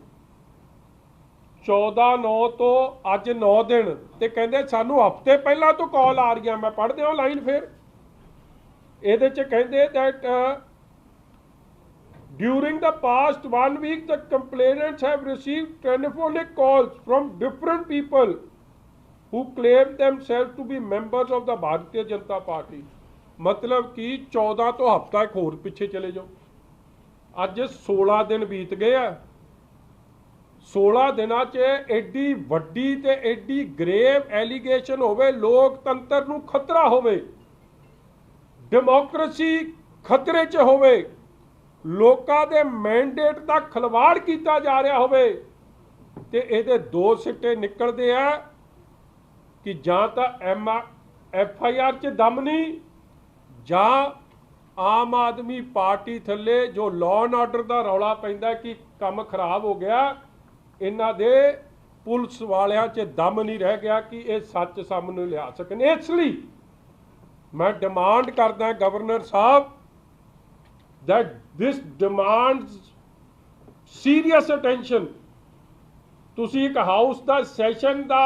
14/9 ਤੋਂ ਅੱਜ 9 ਦਿਨ, ਤੇ ਕਹਿੰਦੇ ਸਾਨੂੰ ਹਫ਼ਤੇ ਪਹਿਲਾਂ ਤੋਂ ਕਾਲ ਆ ਰਹੀਆਂ। ਮੈਂ ਪੜ੍ਹ ਦਿਆਂ ਲਾਈਨ ਫਿਰ। ਇਹਦੇ 'ਚ ਕਹਿੰਦੇ that during the past 1 week the complainants have received telephonic calls from different people who claim themselves to be members of the Bharatiya Janata Party. मतलब कि 14 ਤੋਂ ਹਫ਼ਤਾ ਇੱਕ ਹੋਰ ਪਿੱਛੇ ਚਲੇ ਜਾਓ, ਅੱਜ 16 ਦਿਨ ਬੀਤ ਗਏ ਆ। 16 ਦਿਨਾਂ 'ਚ ਐਡੀ ਵੱਡੀ ਤੇ ਐਡੀ ਗ੍ਰੇਵ ਐਲੀਗੇਸ਼ਨ ਹੋਵੇ, ਲੋਕਤੰਤਰ ਨੂੰ ਖਤਰਾ ਹੋਵੇ, ਡੈਮੋਕ੍ਰੇਸੀ ਖਤਰੇ 'ਚ ਹੋਵੇ, ਲੋਕਾਂ ਦੇ ਮੈਂਡੇਟ ਦਾ ਖਿਲਵਾੜ ਕੀਤਾ ਜਾ ਰਿਹਾ ਹੋਵੇ, ਤੇ ਇਹਦੇ 2 ਸਿੱਟੇ ਨਿਕਲਦੇ ਆ ਕਿ ਜਾਂ ਤਾਂ FIR 'ਚ ਦਮ ਨਹੀਂ, ਜਾਂ ਆਮ ਆਦਮੀ ਪਾਰਟੀ ਥੱਲੇ ਜੋ ਲਾਅ ਐਂਡ ਆਰਡਰ ਦਾ ਰੌਲਾ ਪੈਂਦਾ ਕਿ ਕੰਮ ਖਰਾਬ ਹੋ ਗਿਆ, ਇਹਨਾਂ ਦੇ ਪੁਲਿਸ ਵਾਲਿਆਂ 'ਚ ਦਮ ਨਹੀਂ ਰਹਿ ਗਿਆ ਕਿ ਇਹ ਸੱਚ ਸਾਹਮਣੇ ਲਿਆ ਸਕਣ। ਇਸ ਲਈ ਮੈਂ ਡਿਮਾਂਡ ਕਰਦਾ governor Sahib that this demands serious attention. ਤੁਸੀਂ ਇੱਕ ਹਾਊਸ ਦਾ ਸੈਸ਼ਨ ਦਾ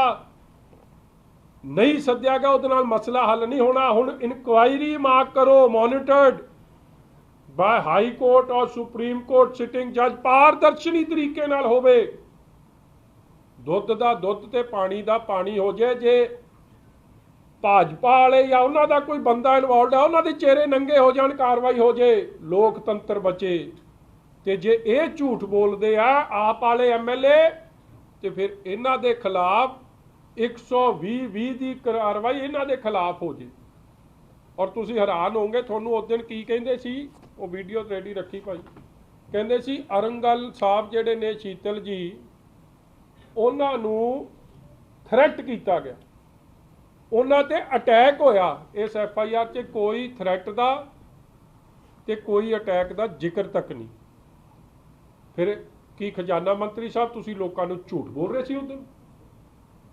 ਨਹੀਂ ਸੱਦਿਆ ਗਿਆ, ਉਹਦੇ ਨਾਲ ਮਸਲਾ ਹੱਲ ਨਹੀਂ ਹੋਣਾ। ਹੁਣ ਇਨਕੁਆਇਰੀ ਮਾਰਕ ਕਰੋ, ਮੋਨੀਟਰਡ, ਬਾਈ ਹਾਈ ਕੋਰਟ ਔਰ ਸੁਪਰੀਮ ਕੋਰਟ ਸਿਟਿੰਗ ਜੱਜ ਪਾਰਦਰਸ਼ੀ ਤਰੀਕੇ ਨਾਲ ਹੋਵੇ। ਦੁੱਧ ਦਾ ਦੁੱਧ ਤੇ ਪਾਣੀ ਦਾ ਪਾਣੀ ਹੋ ਜਾਏ। ਜੇ ਭਾਜਪਾ ਵਾਲੇ ਜਾਂ ਉਹਨਾਂ ਦਾ ਕੋਈ ਬੰਦਾ ਇਨਵੋਲਡ ਹੈ, ਉਹਨਾਂ ਦੇ ਚਿਹਰੇ ਨੰਗੇ ਹੋ ਜਾਣ, ਕਾਰਵਾਈ ਹੋ ਜਾਏ, ਲੋਕਤੰਤਰ ਬਚੇ। ਤੇ ਜੇ ਇਹ ਝੂਠ ਬੋਲਦੇ ਆ ਆਪ ਵਾਲੇ ਐਮਐਲਏ, ਤੇ ਫਿਰ ਇਹਨਾਂ ਦੇ ਖਿਲਾਫ 120 ਦੀ ਕਾਰਵਾਈ ਇਹਨਾਂ ਦੇ ਖਿਲਾਫ ਹੋ ਜੇ। ਔਰ ਤੁਸੀਂ ਹੈਰਾਨ ਹੋਵੋਗੇ, ਤੁਹਾਨੂੰ ਉਸ ਦਿਨ ਕੀ ਕਹਿੰਦੇ ਸੀ, ਉਹ ਵੀਡੀਓ ਰੈਡੀ ਰੱਖੀ ਭਾਈ, ਕਹਿੰਦੇ ਸੀ ਅਰੰਗਲ ਸਾਹਿਬ ਜਿਹੜੇ ਨੇ ਸ਼ੀਤਲ ਜੀ, ਉਹਨਾਂ ਨੂੰ ਥ੍ਰੈਟ ਕੀਤਾ ਗਿਆ, ਉਹਨਾਂ ਤੇ ਅਟੈਕ ਹੋਇਆ। ਇਸ FIR 'ਚ ਕੋਈ ਥ੍ਰੈਟ ਦਾ ਤੇ ਕੋਈ ਅਟੈਕ ਦਾ ਜ਼ਿਕਰ ਤੱਕ ਨਹੀਂ। ਫਿਰ ਕੀ ਖਜ਼ਾਨਾ ਮੰਤਰੀ ਸਾਹਿਬ ਤੁਸੀਂ ਲੋਕਾਂ ਨੂੰ ਝੂਠ ਬੋਲ ਰਹੇ ਸੀ? ਉਦੋਂ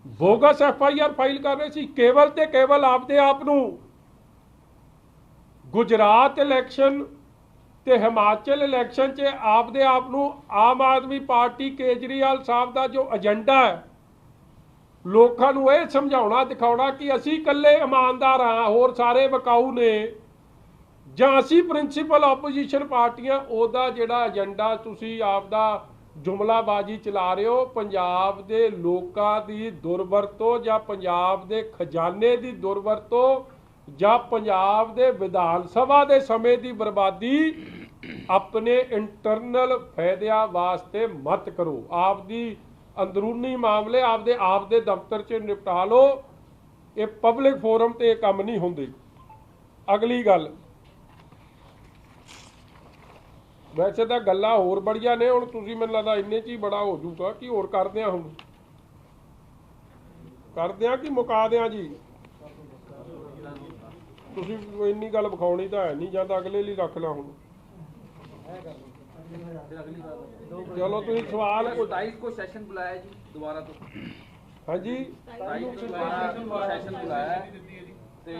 ਬੋਗਸ FIR ਫਾਈਲ ਕਰ ਰਹੇ ਸੀ, ਕੇਵਲ ਤੇ ਕੇਵਲ ਆਪਦੇ ਆਪ ਨੂੰ। ਗੁਜਰਾਤ ਇਲੈਕਸ਼ਨ ਤੇ ਹਿਮਾਚਲ ਇਲੈਕਸ਼ਨ 'ਚ ਆਪਦੇ ਆਪ ਨੂੰ ਆਮ ਆਦਮੀ ਪਾਰਟੀ ਕੇਜਰੀਵਾਲ ਸਾਹਿਬ ਦਾ ਜੋ ਏਜੰਡਾ ਹੈ, ਲੋਕਾਂ ਨੂੰ ਇਹ ਸਮਝਾਉਣਾ ਦਿਖਾਉਣਾ ਕਿ ਅਸੀਂ ਇਕੱਲੇ ਇਮਾਨਦਾਰ ਹਾਂ, ਹੋਰ ਸਾਰੇ ਵਿਕਾਊ ਨੇ, ਜਾਂ ਅਸੀਂ ਪ੍ਰਿੰਸੀਪਲ ਆਪੋਜੀਸ਼ਨ ਪਾਰਟੀਆਂ। ਉਹਦਾ ਜਿਹੜਾ ਏਜੰਡਾ ਤੁਸੀਂ ਆਪਦਾ ਜੁਮਲਾਬਾਜ਼ੀ ਚਲਾ ਰਹੇ ਹੋ, ਪੰਜਾਬ ਦੇ ਲੋਕਾਂ ਦੀ ਦੁਰਵਰਤੋਂ ਜਾਂ ਪੰਜਾਬ ਦੇ ਖਜ਼ਾਨੇ ਦੀ ਦੁਰਵਰਤੋਂ ਜਾਂ ਪੰਜਾਬ ਦੇ ਵਿਧਾਨ ਸਭਾ ਦੇ ਸਮੇਂ ਦੀ ਬਰਬਾਦੀ ਆਪਣੇ ਇੰਟਰਨਲ ਫਾਇਦਿਆਂ ਵਾਸਤੇ ਮਤ ਕਰੋ। ਆਪਦੀ ਅੰਦਰੂਨੀ ਮਾਮਲੇ ਆਪਦੇ ਦਫ਼ਤਰ 'ਚ ਨਿਪਟਾ ਲਓ। ਇਹ ਪਬਲਿਕ ਫੋਰਮ ਤੇ ਇਹ ਕੰਮ ਨਹੀਂ ਹੁੰਦੇ। ਅਗਲੀ ਗੱਲ, ਵੈਸੇ ਤਾਂ ਗੱਲਾਂ ਹੋਰ ਬੜੀਆਂ ਨੇ, ਹੁਣ ਤੁਸੀਂ ਮੈਨੂੰ ਲੱਗਦਾ ਇੰਨੇ 'ਚ ਹੀ ਬੜਾ ਹੋ ਜੂਗਾ ਕਿ ਹੋਰ ਕਰਦੇ ਆ, ਹੁਣ ਕਰਦੇ ਆ ਕਿ ਮੁਕਾ ਦਿਆਂ ਜੀ? ਤੁਸੀਂ ਇੰਨੀ ਗੱਲ ਵਿਖਾਉਣੀ ਤਾਂ ਹੈ ਨਹੀਂ, ਜਾਂ ਤਾਂ ਅਗਲੇ ਲਈ ਰੱਖ ਲਾ। ਹੁਣ ਚਲੋ ਤੁਸੀਂ ਸਵਾਲ 27 को सेशन बुलाया जी दोबारा तो। हाँ जी, 27 को सेशन बुलाया ते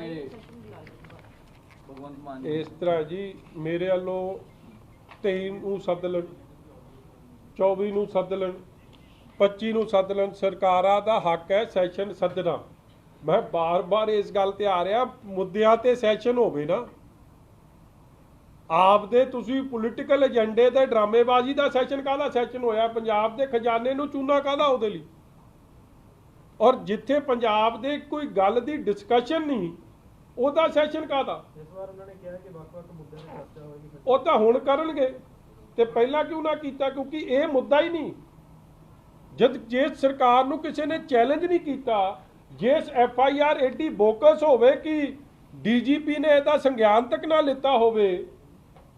भगवंत मान इस तरह जी मेरे वालों 23 ਨੂੰ ਸੱਦ ਲੈਣ, 24 ਨੂੰ ਸੱਦ ਲੈਣ, 25 ਨੂੰ ਸੱਦ ਲੈਣ। ਸਰਕਾਰਾਂ ਦਾ ਹੱਕ ਹੈ ਸੈਸ਼ਨ ਸੱਦਣਾ। ਮੈਂ ਬਾਰ-ਬਾਰ ਇਸ ਗੱਲ ਤੇ ਆ ਰਿਹਾ, ਮੁੱਦਿਆਂ ਤੇ ਸੈਸ਼ਨ ਹੋਵੇ ਨਾ। ਆਪਦੇ ਤੁਸੀਂ ਪੋਲੀਟੀਕਲ ਏਜੰਡੇ ਤੇ ਡਰਾਮੇਬਾਜ਼ੀ ਦਾ ਸੈਸ਼ਨ ਕਾਹਦਾ ਸੈਸ਼ਨ ਹੋਇਆ? ਪੰਜਾਬ ਦੇ ਖਜ਼ਾਨੇ ਨੂੰ ਚੂਨਾ ਕਾਹਦਾ ਉਹਦੇ ਲਈ? ਔਰ ਜਿੱਥੇ ਪੰਜਾਬ ਦੇ ਕੋਈ ਗੱਲ ਦੀ ਡਿਸਕਸ਼ਨ ਨਹੀਂ, ਉਹਦਾ ਸੈਸ਼ਨ ਕਾਹਦਾ? ਇਸ ਵਾਰ ਉਹਨਾਂ ਨੇ ਕਿਹਾ ਕਿ ਵੱਖ-ਵੱਖ ਮੁੱਦਿਆਂ ਤੇ ਚਰਚਾ ਹੋਏਗੀ। ਉਹ ਤਾਂ ਹੁਣ ਕਰਨਗੇ, ਤੇ ਪਹਿਲਾਂ ਕਿਉਂ ਨਾ ਕੀਤਾ? ਕਿਉਂਕਿ ਇਹ ਮੁੱਦਾ ਹੀ ਨਹੀਂ। ਜੇ ਸਰਕਾਰ ਨੂੰ ਕਿਸੇ ਨੇ ਚੈਲੰਜ ਨਹੀਂ ਕੀਤਾ, ਜੇ FIR ਐਡੀ ਬੋਕਸ ਹੋਵੇ ਕਿ DGP ਨੇ ਇਹਦਾ ਸੰਗਿਆਨ ਤੱਕ ਨਾ ਲਿੱਤਾ ਹੋਵੇ,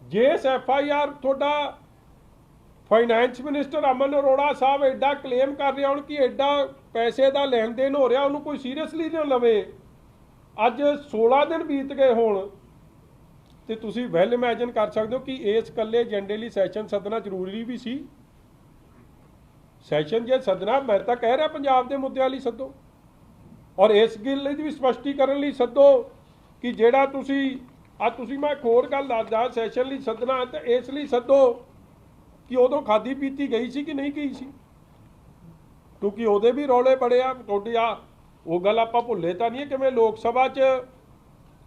ਜੇ FIR ਤੁਹਾਡਾ ਫਾਈਨੈਂਸ ਮਿਨਿਸਟਰ ਅਮਨ ਅਰੋੜਾ ਸਾਹਿਬ ਐਡਾ ਕਲੇਮ ਕਰ ਰਹੇ ਹੋਣ ਕਿ ਐਡਾ ਪੈਸੇ ਦਾ ਲੈਣ ਦੇਣ ਹੋ ਰਿਹਾ, ਉਹਨੂੰ ਕੋਈ ਸੀਰੀਅਸਲੀ ਨਾ ਲਵੇ। ਅੱਜ 16 ਦਿਨ ਬੀਤ ਗਏ ਹੋਣ, ਤੇ ਤੁਸੀਂ ਵੈਲ ਇਮੈਜਿਨ ਕਰ ਸਕਦੇ ਹੋ ਕਿ ਇਸ ਇਕੱਲੇ ਏਜੰਡੇ ਲਈ ਸੈਸ਼ਨ ਸੱਦਣਾ ਜ਼ਰੂਰੀ ਵੀ ਸੀ। ਸੈਸ਼ਨ ਜੇ ਸੱਦਣਾ, ਮੈਂ ਤਾਂ ਕਹਿ ਰਿਹਾ ਪੰਜਾਬ ਦੇ ਮੁੱਦਿਆਂ ਲਈ ਸੱਦੋ, ਔਰ ਇਸ ਗੱਲ ਲਈ ਵੀ ਸਪਸ਼ਟੀਕਰਨ ਲਈ ਸੱਦੋ ਕਿ ਜਿਹੜਾ ਤੁਸੀਂ ਮੈਂ ਇੱਕ ਹੋਰ ਗੱਲ ਦੱਸਦਾ, ਸੈਸ਼ਨ ਲਈ ਸੱਦਣਾ ਤਾਂ ਇਸ ਲਈ ਸੱਦੋ ਕਿ ਉਦੋਂ ਖਾਦੀ ਪੀਤੀ ਗਈ ਸੀ ਕਿ ਨਹੀਂ ਗਈ ਸੀ, ਕਿਉਂਕਿ ਉਹਦੇ ਵੀ ਰੌਲੇ ਬੜੇ ਆ। ਤੁਹਾਡੀ ਉਹ ਗੱਲ ਆਪਾਂ ਭੁੱਲੇ ਤਾਂ ਨਹੀਂ, ਕਿਵੇਂ ਲੋਕ ਸਭਾ 'ਚ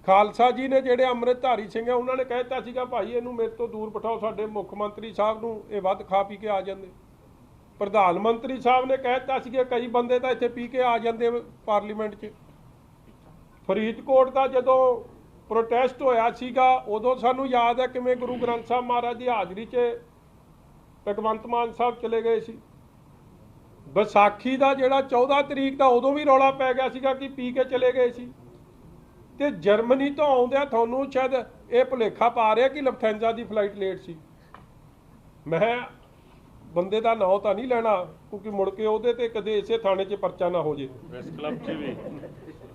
ਖਾਲਸਾ ਜੀ ਨੇ ਜਿਹੜੇ ਅੰਮ੍ਰਿਤਧਾਰੀ ਸਿੰਘ ਆ, ਉਹਨਾਂ ਨੇ ਕਹਿ ਦਿੱਤਾ ਸੀਗਾ ਭਾਈ ਇਹਨੂੰ ਮੇਰੇ ਤੋਂ ਦੂਰ ਬਿਠਾਓ, ਸਾਡੇ ਮੁੱਖ ਮੰਤਰੀ ਸਾਹਿਬ ਨੂੰ ਇਹ ਵੱਧ ਖਾ ਪੀ ਕੇ ਆ ਜਾਂਦੇ। ਪ੍ਰਧਾਨ ਮੰਤਰੀ ਸਾਹਿਬ ਨੇ ਕਹਿ ਦਿੱਤਾ ਸੀਗਾ ਕਈ ਬੰਦੇ ਤਾਂ ਇੱਥੇ ਪੀ ਕੇ ਆ ਜਾਂਦੇ ਪਾਰਲੀਮੈਂਟ 'ਚ। ਫਰੀਦਕੋਟ ਦਾ ਜਦੋਂ ਪ੍ਰੋਟੈਸਟ ਹੋਇਆ ਸੀਗਾ, ਉਦੋਂ ਸਾਨੂੰ ਯਾਦ ਹੈ ਕਿਵੇਂ ਗੁਰੂ ਗ੍ਰੰਥ ਸਾਹਿਬ ਮਹਾਰਾਜ ਦੀ ਹਾਜ਼ਰੀ 'ਚ ਭਗਵੰਤ ਮਾਨ ਸਾਹਿਬ ਚਲੇ ਗਏ ਸੀ। ਵਿਸਾਖੀ ਦਾ ਜਿਹੜਾ 14 ਤਰੀਕ ਦਾ, ਉਦੋਂ ਵੀ ਰੌਲਾ ਪੈ ਗਿਆ ਸੀਗਾ ਕਿ ਪੀ ਕੇ ਚਲੇ ਗਏ ਸੀ। ਤੇ ਜਰਮਨੀ ਤੋਂ ਆਉਂਦਿਆਂ ਤੁਹਾਨੂੰ ਸ਼ਾਇਦ ਇਹ ਭੁਲੇਖਾ ਪਾ ਰਿਹਾ ਕਿ ਲਫਥੈਂਜ਼ਾ ਦੀ ਫਲਾਈਟ ਲੇਟ ਸੀ। ਮੈਂ ਬੰਦੇ ਦਾ ਨਾਂ ਤਾਂ ਨਹੀਂ ਲੈਣਾ, ਕਿਉਂਕਿ ਮੁੜ ਕੇ ਉਹਦੇ ਤੇ ਕਦੇ ਇਸੇ ਥਾਣੇ 'ਚ ਪਰਚਾ ਨਾ ਹੋ ਜੇ। ਪ੍ਰੈਸ ਕਲੱਬ 'ਚ ਵੀ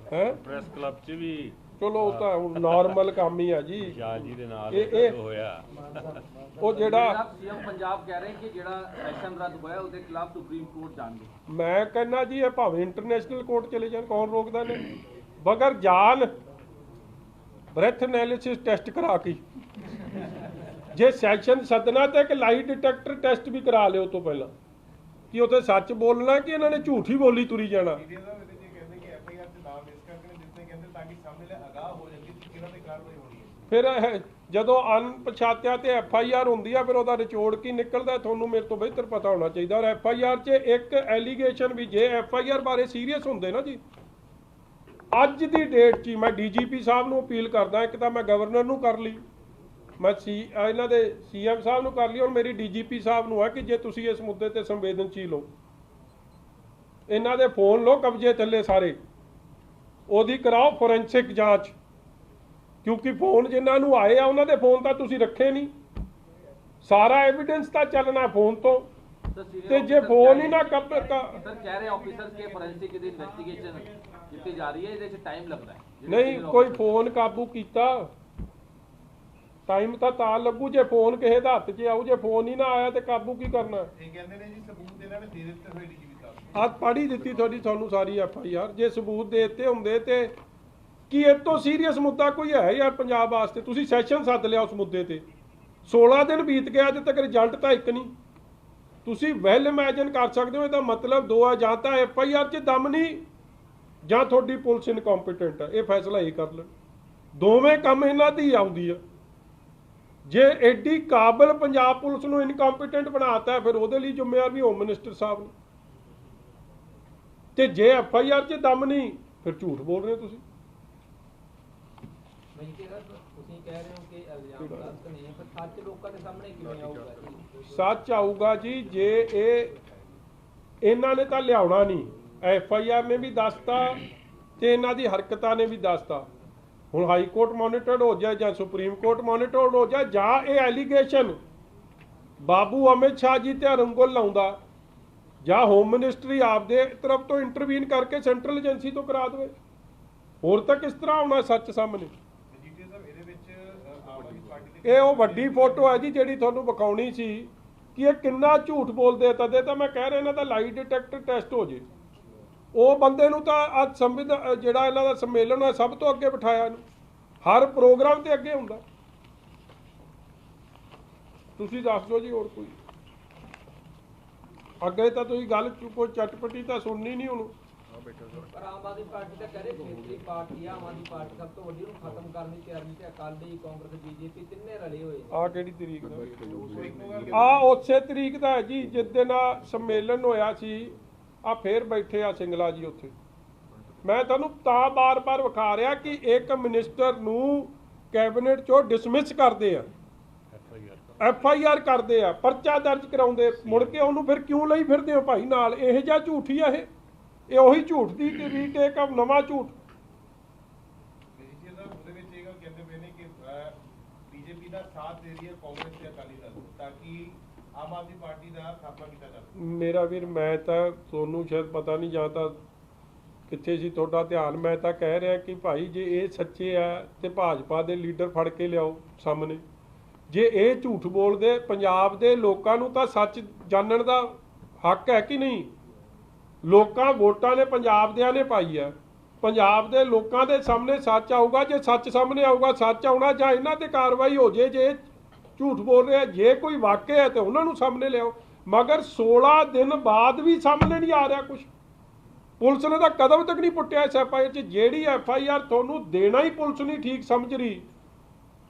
ਪ੍ਰੈਸ ਕਲੱਬ 'ਚ ਵੀ ਚਲੋ ਉਹ ਤਾਂ ਹੁਣ ਨਾਰਮਲ ਕੰਮ ਹੀ ਆ ਜੀ। ਸ਼ਾਹ ਜੀ ਦੇ ਨਾਲ ਇਹ ਹੋਇਆ। ਉਹ ਜਿਹੜਾ सीएम पंजाब कह रहे हैं कि ਜਿਹੜਾ ਸੈਸ਼ਨ ਰੱਦ ਹੋਇਆ ਉਹਦੇ ਖਿਲਾਫ ਸੁਪਰੀਮ ਕੋਰਟ ਜਾਣਗੇ। ਮੈਂ ਕਹਿੰਦਾ ਜੀ ਇਹ ਭਾਵੇਂ ਇੰਟਰਨੈਸ਼ਨਲ ਕੋਰਟ ਚਲੇ ਜਾਣ, ਕੌਣ ਰੋਕਦਾ ਨੇ? ਬਗਰ ਜਾਨ ਬ੍ਰੈਥ ਐਨਾਲਿਸਿਸ ਟੈਸਟ ਕਰਾ ਕੇ, ਜੇ ਸੈਸ਼ਨ ਸੱਦਣਾ ਤੇ ਇੱਕ ਲਾਈ ਡਿਟੈਕਟਰ ਟੈਸਟ ਵੀ ਕਰਾ ਲਿਓ ਤੋਂ ਪਹਿਲਾਂ ਕਿ ਉੱਥੇ ਸੱਚ ਬੋਲਣਾ ਕਿ ਇਹਨਾਂ ਨੇ ਝੂਠ ਹੀ ਬੋਲੀ ਤੁਰੀ ਜਾਣਾ। ਫਿਰ ਜਦੋਂ ਅਣਪਛਾਤਿਆ ਤੇ ਐਫ ਆਈ ਆਰ ਹੁੰਦੀ ਆ ਫਿਰ ਉਹਦਾ ਨਿਚੋੜ ਕੀ ਨਿਕਲਦਾ ਤੁਹਾਨੂੰ ਮੇਰੇ ਤੋਂ ਬਿਹਤਰ ਪਤਾ ਹੋਣਾ ਚਾਹੀਦਾ। ਔਰ ਐਫ ਆਈ ਆਰ 'ਚ ਇੱਕ ਐਲੀਗੇਸ਼ਨ ਵੀ, ਜੇ ਐਫ ਆਈ ਆਰ ਬਾਰੇ ਸੀਰੀਅਸ ਹੁੰਦੇ ਨਾ ਜੀ, ਅੱਜ ਦੀ ਡੇਟ 'ਚ ਮੈਂ ਡੀਜੀਪੀ ਸਾਹਿਬ ਨੂੰ ਅਪੀਲ ਕਰਦਾ, ਇੱਕ ਤਾਂ ਮੈਂ ਗਵਰਨਰ ਨੂੰ ਕਰ ਲਈ, ਮੈਂ ਇਹਨਾਂ ਦੇ ਸੀਐਮ ਸਾਹਿਬ ਨੂੰ ਕਰ ਲਈ, ਔਰ ਮੇਰੀ ਡੀਜੀਪੀ ਸਾਹਿਬ ਨੂੰ ਹੈ ਕਿ ਜੇ ਤੁਸੀਂ ਇਸ ਮੁੱਦੇ ਤੇ ਸੰਵੇਦਨਸ਼ੀਲ ਹੋ, ਇਹਨਾਂ ਦੇ ਫੋਨ ਲਓ ਕਬਜ਼ੇ ਥੱਲੇ ਸਾਰੇ, ਉਹਦੀ ਕਰਾਓ ਫੋਰੈਂਸਿਕ ਜਾਂਚ, ਕਿਉਂਕਿ ਫੋਨ ਜਿਨ੍ਹਾਂ ਨੂੰ ਆਏ ਆ ਉਹਨਾਂ ਦੇ ਫੋਨ ਤਾਂ ਤੁਸੀਂ ਰੱਖੇ ਨਹੀਂ, ਸਾਰਾ ਐਵੀਡੈਂਸ ਤਾਂ ਚੱਲਣਾ ਫੋਨ ਤੋਂ, ਤੇ ਜੇ ਫੋਨ ਹੀ ਨਾ ਸਰ ਕਹਿ ਰਹੇ ਆਫੀਸਰ ਕੇ ਫੋਰੈਂਸਿਕ ਦੀ ਇਨਵੈਸਟੀਗੇਸ਼ਨ ਕੀਤੀ ਜਾ ਰਹੀ ਹੈ, ਇਹਦੇ 'ਚ ਟਾਈਮ ਲੱਗਦਾ ਹੈ। ਨਹੀਂ ਕੋਈ ਫੋਨ ਕਾਬੂ ਕੀਤਾ, ਟਾਈਮ ਤਾਂ ਲੱਗੂ ਜੇ ਫੋਨ ਕਿਸੇ ਦੇ ਹੱਥ 'ਚ ਆਊ, ਜੇ ਫੋਨ ਹੀ ਨਾ ਆਇਆ ਤੇ ਕਾਬੂ ਕੀ ਕਰਨਾ। ਇਹ ਕਹਿੰਦੇ ਨੇ ਜੀ ਸਬੂਤ ਇਹਨਾਂ ਨੇ ਦੇ ਦਿੱਤੇ ਹੋਏ ਡੀਜੀਪੀ ਸਾਹਿਬ, ਆਹ ਪੜ੍ਹੀ ਦਿੱਤੀ ਤੁਹਾਨੂੰ ਸਾਰੀ ਐਫ ਆਈ ਆਰ, ਜੇ ਸਬੂਤ ਦੇ ਦਿੱਤੇ ਹੁੰਦੇ ਤੇ ਕੀ ਇਹ ਤੋਂ ਸੀਰੀਅਸ ਮੁੱਦਾ ਕੋਈ ਹੈ ਯਾਰ ਪੰਜਾਬ ਵਾਸਤੇ? ਤੁਸੀਂ ਸੈਸ਼ਨ ਸੱਦ ਲਿਆ ਉਸ ਮੁੱਦੇ ਤੇ, 16 ਦਿਨ ਬੀਤ ਗਿਆ, ਅਜੇ ਤੱਕ ਰਿਜ਼ਲਟ ਤਾਂ ਇੱਕ ਨਹੀਂ। ਤੁਸੀਂ ਵੈਲ ਇਮੈਜਿਨ ਕਰ ਸਕਦੇ ਹੋ, ਇਹਦਾ ਮਤਲਬ ਦੋ ਆ, ਜਾਂ ਤਾਂ ਐਫ ਆਈ ਆਰ 'ਚ ਦਮ ਨਹੀਂ ਜਾਂ ਤੁਹਾਡੀ ਪੁਲਿਸ ਇਨਕੰਪੀਟੈਂਟ ਹੈ, ਇਹ ਫੈਸਲਾ ਹੀ ਕਰ ਲੈਣ। ਦੋਵੇਂ ਕੰਮ ਇਹਨਾਂ ਦੀ ਆਉਂਦੀ ਆ। ਜੇ ਐਡੀ ਕਾਬਲ ਪੰਜਾਬ ਪੁਲਿਸ ਨੂੰ ਇਨਕੰਪੀਟੈਂਟ ਬਣਾਤਾ ਫਿਰ ਉਹਦੇ ਲਈ ਜ਼ਿੰਮੇਵਾਰ ਵੀ ਹੋਮ ਮਿਨਿਸਟਰ ਸਾਹਿਬ ਨੇ, ਤੇ ਜੇ ਐਫ ਆਈ ਆਰ 'ਚ ਦਮ ਨਹੀਂ ਫਿਰ ਝੂਠ ਬੋਲ ਰਹੇ ਹੋ ਤੁਸੀਂ। ਤੁਸੀਂ ਕਹਿ ਰਹੇ ਹੋ ਕਿ ਇਲਜ਼ਾਮ ਗਲਤ ਨੇ, ਪਰ ਸੱਚ ਲੋਕਾਂ ਦੇ ਸਾਹਮਣੇ ਕਿਵੇਂ ਆਊਗਾ ਜੀ? ਸੱਚ ਆਊਗਾ ਜੀ ਜੇ ਇਹਨਾਂ ਨੇ ਤਾਂ ਲਿਆਉਣਾ ਨਹੀਂ, ਐਫ ਆਈ ਆਰ ਨੇ ਵੀ ਦੱਸਤਾ ਤੇ ਇਹਨਾਂ ਦੀ ਹਰਕਤਾਂ ਨੇ ਵੀ ਦੱਸਤਾ। ਹੁਣ ਹਾਈ ਕੋਰਟ ਮੋਨੀਟਰਡ ਹੋ ਜਾਏ ਜਾਂ ਸੁਪਰੀਮ ਕੋਰਟ ਮੋਨੀਟਰਡ ਹੋ ਜਾਏ, ਜਾਂ ਇਹ ਐਲੀਗੇਸ਼ਨ ਬਾਬੂ ਅਮਿਤ ਸ਼ਾਹ ਜੀ ਤੇ ਉਂਗਲ ਲਾਉਂਦਾ, ਜਾਂ ਹੋਮ ਮਿਨਿਸਟਰੀ ਆਪਦੇ ਤਰਫ ਤੋਂ ਇੰਟਰਵੀਨ ਕਰਕੇ ਸੈਂਟਰਲ ਏਜੰਸੀ ਤੋਂ ਕਰਾ ਦੇਵੇ। ਹੋਰ ਤਾਂ ਕਿਸ ਤਰ੍ਹਾਂ ਆਉਣਾ ਸੱਚ ਸਾਹਮਣੇ? ਡੀਜੀਪੀ ਸਾਹਿਬ ਇਹਦੇ ਵਿੱਚ ਆਮ ਆਦਮੀ ਪਾਰਟੀ ਦੇ ਇਹ ਉਹ ਵੱਡੀ ਫੋਟੋ ਹੈ ਜੀ ਜਿਹੜੀ ਤੁਹਾਨੂੰ ਵਿਖਾਉਣੀ ਸੀ ਕਿ ਇਹ ਕਿੰਨਾ ਝੂਠ ਬੋਲਦੇ। ਤਦੇ ਤਾਂ ਮੈਂ ਕਹਿ ਰਿਹਾ ਇਹਨਾਂ ਦਾ ਲਾਈ ਡਿਟੈਕਟਰ ਟੈਸਟ ਹੋ ਜੇ। ਉਹ ਬੰਦੇ ਨੂੰ ਤਾਂ ਅੱਜ ਜਿਹੜਾ ਇਹਨਾਂ ਦਾ ਸੰਮੇਲਨ ਹੈ ਸਭ ਤੋਂ ਅੱਗੇ ਬਿਠਾਇਆ ਇਹਨੂੰ, ਹਰ ਪ੍ਰੋਗਰਾਮ ਤੇ ਅੱਗੇ ਹੁੰਦਾ। ਤੁਸੀਂ ਦੱਸ ਦਿਓ ਜੀ ਹੋਰ ਕੋਈ ਅੱਗੇ ਤਾਂ ਤੁਸੀਂ ਗੱਲ ਕੋਈ ਚਟਪਟੀ ਤਾਂ ਸੁਣਨੀ ਨਹੀਂ ਉਹਨੂੰ। ਪਰ ਆਮ ਆਦਮੀ ਪਾਰਟੀ ਤਾਂ ਕਰੇ ਖੇਤਰੀ ਪਾਰਟੀ ਆ, ਆਮ ਆਦਮੀ ਪਾਰਟੀ ਸਭ ਤੋਂ ਵੱਡੀ, ਨੂੰ ਖਤਮ ਕਰਨ ਦੀ ਤਿਆਰੀ ਤੇ ਅਕਾਲੀ, ਕਾਂਗਰਸ, ਬੀਜੇਪੀ ਤਿੰਨੇ ਰਲੇ ਹੋਏ ਨੇ। ਆਹ ਕਿਹੜੀ ਤਰੀਕ ਦਾ? ਆਹ ਉਸੇ ਤਰੀਕ ਦਾ ਹੈ ਜੀ ਜਿਸ ਦਿਨ ਸੰਮੇਲਨ ਹੋਇਆ ਸੀ। ਆ ਫੇਰ ਬੈਠੇ ਆ ਸਿੰਗਲਾ ਜੀ ਉੱਥੇ। ਮੈਂ ਤੁਹਾਨੂੰ ਤਾਂ ਬਾਰ-ਬਾਰ ਵਿਖਾ ਰਿਹਾ ਕਿ ਇੱਕ ਮਿਨਿਸਟਰ ਨੂੰ ਕੈਬਨਿਟ ਚੋਂ ਡਿਸਮਿਸ ਕਰਦੇ ਆ, ਐਫ ਆਈ ਆਰ ਕਰਦੇ ਆ, ਪਰਚਾ ਦਰਜ ਕਰਾਉਂਦੇ, ਮੁੜ ਕੇ ਉਹਨੂੰ ਫਿਰ ਕਿਉਂ ਲਈ ਫਿਰਦੇ ਹੋ ਭਾਈ ਨਾਲ? ਇਹ ਜਿਹਾ ਝੂਠ ਹੀ ਆ ਇਹ ਉਹੀ ਝੂਠ ਦੀ ਰੀਟੇਕ ਆ, ਨਵਾਂ ਝੂਠ। ਡੀਜੀਪੀ ਸਾਹਿਬ ਉਹਦੇ ਵਿੱਚ ਇਹ ਗੱਲ ਕਹਿੰਦੇ ਪਏ ਨੇ ਕਿ ਬੀਜੇਪੀ ਦਾ ਸਾਥ ਦੇ ਰਹੀ ਹੈ ਕਾਂਗਰਸ ਤੇ ਅਕਾਲੀ ਦਲ ਤਾਂ ਕਿ ਆਮ ਆਦਮੀ ਪਾਰਟੀ ਦਾ ਖਾਤਮਾ ਕੀਤਾ ਜਾਵੇ। ਮੇਰਾ ਵੀਰ ਮੈਂ ਤਾਂ ਤੁਹਾਨੂੰ ਸ਼ਾਇਦ ਪਤਾ ਨਹੀਂ, ਜਾਂ ਤਾਂ ਕਿੱਥੇ ਸੀ ਤੁਹਾਡਾ ਧਿਆਨ। ਮੈਂ ਤਾਂ ਕਹਿ ਰਿਹਾ ਕਿ ਭਾਈ ਜੇ ਇਹ ਸੱਚੇ ਆ ਤੇ ਭਾਜਪਾ ਦੇ ਲੀਡਰ ਫੜ ਕੇ ਲਿਆਓ ਸਾਹਮਣੇ। ਜੇ ਇਹ ਝੂਠ ਬੋਲਦੇ, ਪੰਜਾਬ ਦੇ ਲੋਕਾਂ ਨੂੰ ਤਾਂ ਸੱਚ ਜਾਣਨ ਦਾ ਹੱਕ ਹੈ ਕਿ ਨਹੀਂ? ਲੋਕਾਂ ਵੋਟਾਂ ਨੇ ਪੰਜਾਬ ਦਿਆਂ ਨੇ ਪਾਈ ਆ, ਪੰਜਾਬ ਦੇ ਲੋਕਾਂ ਦੇ ਸਾਹਮਣੇ ਸੱਚ ਆਊਗਾ। ਜੇ ਸੱਚ ਸਾਹਮਣੇ ਆਊਗਾ, ਸੱਚ ਆਉਣਾ, ਜਾਂ ਇਹਨਾਂ ਤੇ ਕਾਰਵਾਈ ਹੋ ਜੇ ਜੇ ਝੂਠ ਬੋਲ ਰਿਹਾ। ਜੇ ਕੋਈ ਵਾਕਿਆ ਹੈ ਤੇ ਉਹਨਾਂ ਨੂੰ ਸਾਹਮਣੇ ਲਿਆਓ, ਮਗਰ 16 ਦਿਨ ਬਾਅਦ ਵੀ ਸਾਹਮਣੇ ਨਹੀਂ ਆ ਰਿਹਾ ਕੁਝ। ਪੁਲਿਸ ਨੇ ਤਾਂ ਕਦਮ ਤੱਕ ਨਹੀਂ ਪੁੱਟਿਆ ਇਸ ਐਫ ਆਈ ਆਰ 'ਚ। ਜਿਹੜੀ ਐਫ ਆਈ ਆਰ ਤੁਹਾਨੂੰ ਦੇਣਾ ਹੀ ਪੁਲਿਸ ਨਹੀਂ ਠੀਕ ਸਮਝ ਰਹੀ,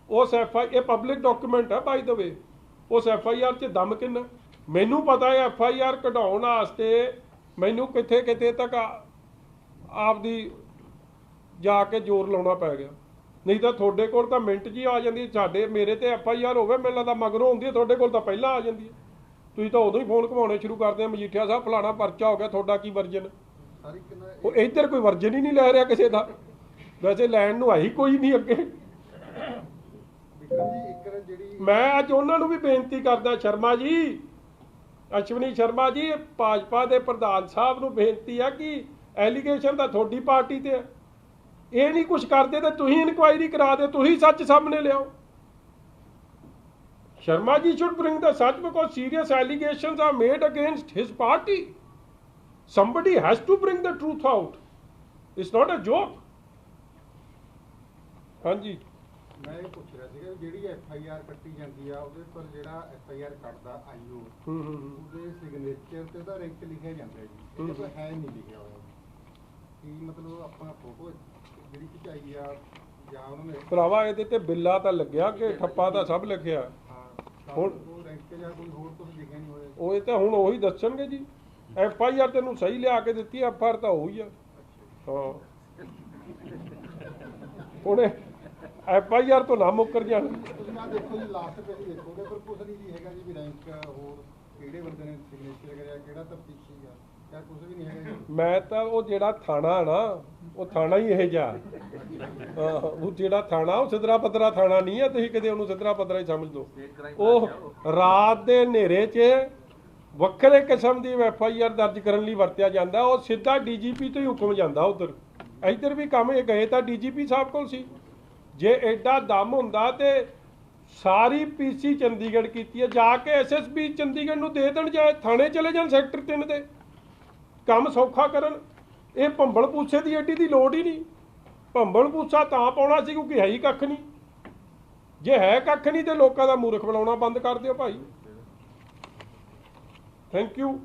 ਉਸ ਐਫ ਆਈ, ਇਹ ਪਬਲਿਕ ਡਾਕੂਮੈਂਟ ਹੈ ਬਾਈ ਦ ਵੇ, ਉਸ ਐਫ ਆਈ ਆਰ 'ਚ ਦਮ ਕਿੰਨਾ? ਮੈਨੂੰ ਪਤਾ ਹੈ ਐਫ ਆਈ ਆਰ ਕਢਾਉਣ ਵਾਸਤੇ ਮੈਨੂੰ ਕਿੱਥੇ ਕਿਤੇ ਤੱਕ ਆਪਦੀ ਜਾ ਕੇ ਜ਼ੋਰ ਲਾਉਣਾ ਪੈ ਗਿਆ, ਨਹੀਂ ਤਾਂ ਤੁਹਾਡੇ ਕੋਲ ਤਾਂ ਮਿੰਟ ਜੀ ਆ ਜਾਂਦੀ। ਸਾਡੇ ਮੇਰੇ ਤੇ ਐਫ ਆਈ ਆਰ ਹੋਵੇ ਮੈਨੂੰ ਲੱਗਦਾ ਮਗਰੋਂ ਹੁੰਦੀ ਹੈ, ਤੁਹਾਡੇ ਕੋਲ ਤਾਂ ਪਹਿਲਾਂ ਆ ਜਾਂਦੀ ਹੈ। ਤੁਸੀਂ ਤਾਂ ਉਦੋਂ ਹੀ ਫੋਨ ਘੁਮਾਉਣੇ ਸ਼ੁਰੂ ਕਰਦੇ ਆ, ਮਜੀਠੀਆ ਸਾਹਿਬ ਫਲਾਣਾ ਪਰਚਾ ਹੋ ਗਿਆ, ਤੁਹਾਡਾ ਕੀ ਵਰਜਨ? ਉਹ ਇੱਧਰ ਕੋਈ ਵਰਜਨ ਹੀ ਨਹੀਂ ਲੈ ਰਿਹਾ ਕਿਸੇ ਦਾ, ਵੈਸੇ ਲੈਣ ਨੂੰ ਆਈ ਕੋਈ ਨਹੀਂ ਅੱਗੇ। ਮੈਂ ਅੱਜ ਉਹਨਾਂ ਨੂੰ ਵੀ ਬੇਨਤੀ ਕਰਦਾ, ਸ਼ਰਮਾ ਜੀ, ਅਸ਼ਵਨੀ ਸ਼ਰਮਾ ਜੀ, ਭਾਜਪਾ ਦੇ ਪ੍ਰਧਾਨ ਸਾਹਿਬ ਨੂੰ ਬੇਨਤੀ ਆ ਕਿ ਐਲੀਗੇਸ਼ਨ ਤਾਂ ਤੁਹਾਡੀ ਪਾਰਟੀ ਤੇ ਹੈ, ਇਹ ਨਹੀਂ ਕੁਝ ਕਰਦੇ ਤੇ ਤੁਸੀਂ ਇਨਕੁਆਇਰੀ ਕਰਾ ਦੇ, ਤੁਸੀਂ ਸੱਚ ਸਾਹਮਣੇ ਲਿਆਓ। Sharma ji should bring the such because serious allegations are made against his party. Somebody has to bring the truth out. It's not a joke. ਹਾਂਜੀ ਮੈਂ ਇਹ ਪੁੱਛ ਰਿਹਾ ਸੀਗਾ ਜਿਹੜੀ ਐਫ ਆਈ ਆਰ ਕੱਟੀ ਜਾਂਦੀ ਆ ਉਹਦੇ ਪਰ ਜਿਹੜਾ ਐਫ ਆਈ ਆਰ ਕੱਟਦਾ ਆਈਓ ਉਹਦੇ ਸਿਗਨੇਚਰ ਤੇ ਉਹਦਾ ਰੈਂਕ ਲਿਖਿਆ ਜਾਂਦਾ ਜੀ, ਇਹ ਹੈ ਨਹੀਂ ਲਿਖਿਆ ਹੋਇਆ। ਕੀ ਮਤਲਬ ਆਪਣਾ ਫੋਟੋ ਜਿਹੜੀ ਖਿਚਾਈ ਆ ਜਾਂ ਉਹਨਾਂ ਨੇ ਭਰਾਵਾ ਇਹਦੇ ਤੇ ਬਿੱਲਾ ਤਾਂ ਲੱਗਿਆ ਕਿ ਠੱਪਾ ਤਾਂ ਸਭ ਲਿਖਿਆ। ਹਾਂ ਹੁਣ ਉਹ ਰੈਂਕ ਜਾਂ ਕੋਈ ਹੋਰ ਕੁਝ ਲਿਖਿਆ ਨਹੀਂ ਹੋਇਆ। ਉਹ ਇਹ ਤਾਂ ਹੁਣ ਉਹੀ ਦੱਸਣਗੇ ਜੀ। FIR ਤੈਨੂੰ ਸਹੀ ਲਿਆ ਕੇ ਦਿੱਤੀ, FIR ਤਾਂ ਉਹੀ ਆ। ਹਾਂ ਹੁਣ FIR ਤੋਂ ਨਾ ਮੁੱਕਰ ਜਾਣ। ਤੁਸੀਂ ਆਹ ਦੇਖੋ ਜੀ, ਲਾਸਟ ਪੇਜ ਦੇਖੋਗੇ ਪਰ ਕੁਝ ਨਹੀਂ ਜੀ ਹੈਗਾ ਜੀ ਵੀ ਰੈਂਕ ਹੋਰ ਕਿਹੜੇ ਬੰਦੇ ਨੇ ਸਿਗਨੇਚਰ ਕਰਿਆ, ਕਿਹੜਾ ਤਫਤੀਸ਼ੀ ਆ, ਜਾਂ ਕੁਝ ਵੀ ਨਹੀਂ ਹੈਗਾ ਜੀ। ਮੈਂ ਤਾਂ ਉਹ ਜਿਹੜਾ ਥਾਣਾ ਨਾ, ਉਹ ਥਾਣਾ ਹੀ ਇਹ ਜਾ ਉਹ ਜਿਹੜਾ ਥਾਣਾ ਉਹ ਸਿੱਧਰਾ ਪੱਧਰਾ ਥਾਣਾ ਨਹੀਂ ਆ। ਤੁਸੀਂ ਕਦੇ ਉਹਨੂੰ ਸਿੱਧਰਾ ਪੱਧਰਾ ਹੀ ਸਮਝ ਲਓ। ਉਹ ਰਾਤ ਦੇ ਹਨੇਰੇ 'ਚ ਵੱਖਰੇ ਕਿਸਮ ਦੀ FIR ਦਰਜ ਕਰਨ ਲਈ ਵਰਤਿਆ ਜਾਂਦਾ। ਉਹ ਸਿੱਧਾ DGP ਤੋਂ ਹੀ ਹੁਕਮ ਜਾਂਦਾ ਉੱਧਰ। ਇੱਧਰ ਵੀ ਕੰਮ ਇਹ ਗਏ ਤਾਂ DGP ਸਾਹਿਬ ਕੋਲ ਸੀ। ਜੇ ਐਡਾ ਦਮ ਹੁੰਦਾ ਤੇ ਸਾਰੀ PC ਚੰਡੀਗੜ੍ਹ ਕੀਤੀ ਹੈ, ਜਾ ਕੇ SSB ਚੰਡੀਗੜ੍ਹ ਨੂੰ ਦੇ ਦੇਣ, ਜਾਂ ਥਾਣੇ ਚਲੇ ਜਾਣ ਸੈਕਟਰ 3 ਦੇ, ਕੰਮ ਸੌਖਾ ਕਰਨ। ਇਹ ਭੰਬਲ ਪੂਸੇ ਦੀ ਐਡੀ ਦੀ ਲੋੜ ਹੀ ਨਹੀਂ। ਭੰਬਲ ਪੂਸਾ ਤਾਂ ਪਾਉਣਾ ਸੀ ਕਿਉਂਕਿ ਹੈ ਹੀ ਕੱਖ ਨਹੀਂ। ਜੇ ਹੈ ਕੱਖ ਨਹੀਂ ਤੇ ਲੋਕਾਂ ਦਾ ਮੂਰਖ ਬਣਾਉਣਾ ਬੰਦ ਕਰ ਦਿਓ ਭਾਈ। Thank you.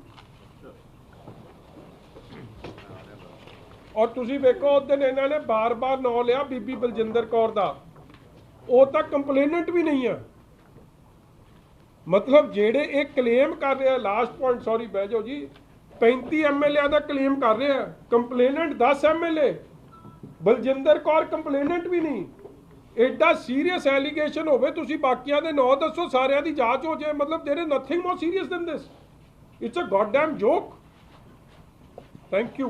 ਔਰ ਤੁਸੀਂ ਵੇਖੋ ਉਸ ਦਿਨ ਇਹਨਾਂ ਨੇ ਬਾਰ-ਬਾਰ ਨਾਂ ਲਿਆ ਬੀਬੀ ਬਲਜਿੰਦਰ ਕੌਰ ਦਾ। ਉਹ ਤਾਂ ਕੰਪਲੇਨੈਂਟ ਵੀ ਨਹੀਂ ਆ। ਮਤਲਬ ਜਿਹੜੇ ਇਹ ਕਲੇਮ ਕਰ ਰਿਹਾ, ਲਾਸਟ ਪੁਆਇੰਟ, ਸੌਰੀ ਬਹਿ ਜਾਓ ਜੀ, 35 MLA ਦਾ ਕਲੇਮ ਕਰ ਰਿਹਾ, complainant 10 MLA, Baljinder Kaur complainant ਵੀ ਨਹੀਂ। ਐਡਾ ਸੀਰੀਅਸ ਐਲੀਗੇਸ਼ਨ ਹੋਵੇ, ਤੁਸੀਂ ਬਾਕੀਆਂ ਦੇ ਨਾਂ ਦੱਸੋ, ਸਾਰਿਆਂ ਦੀ ਜਾਂਚ ਹੋ ਜਾਏ। ਮਤਲਬ there is nothing more serious than this. It's a goddamn joke. Thank you.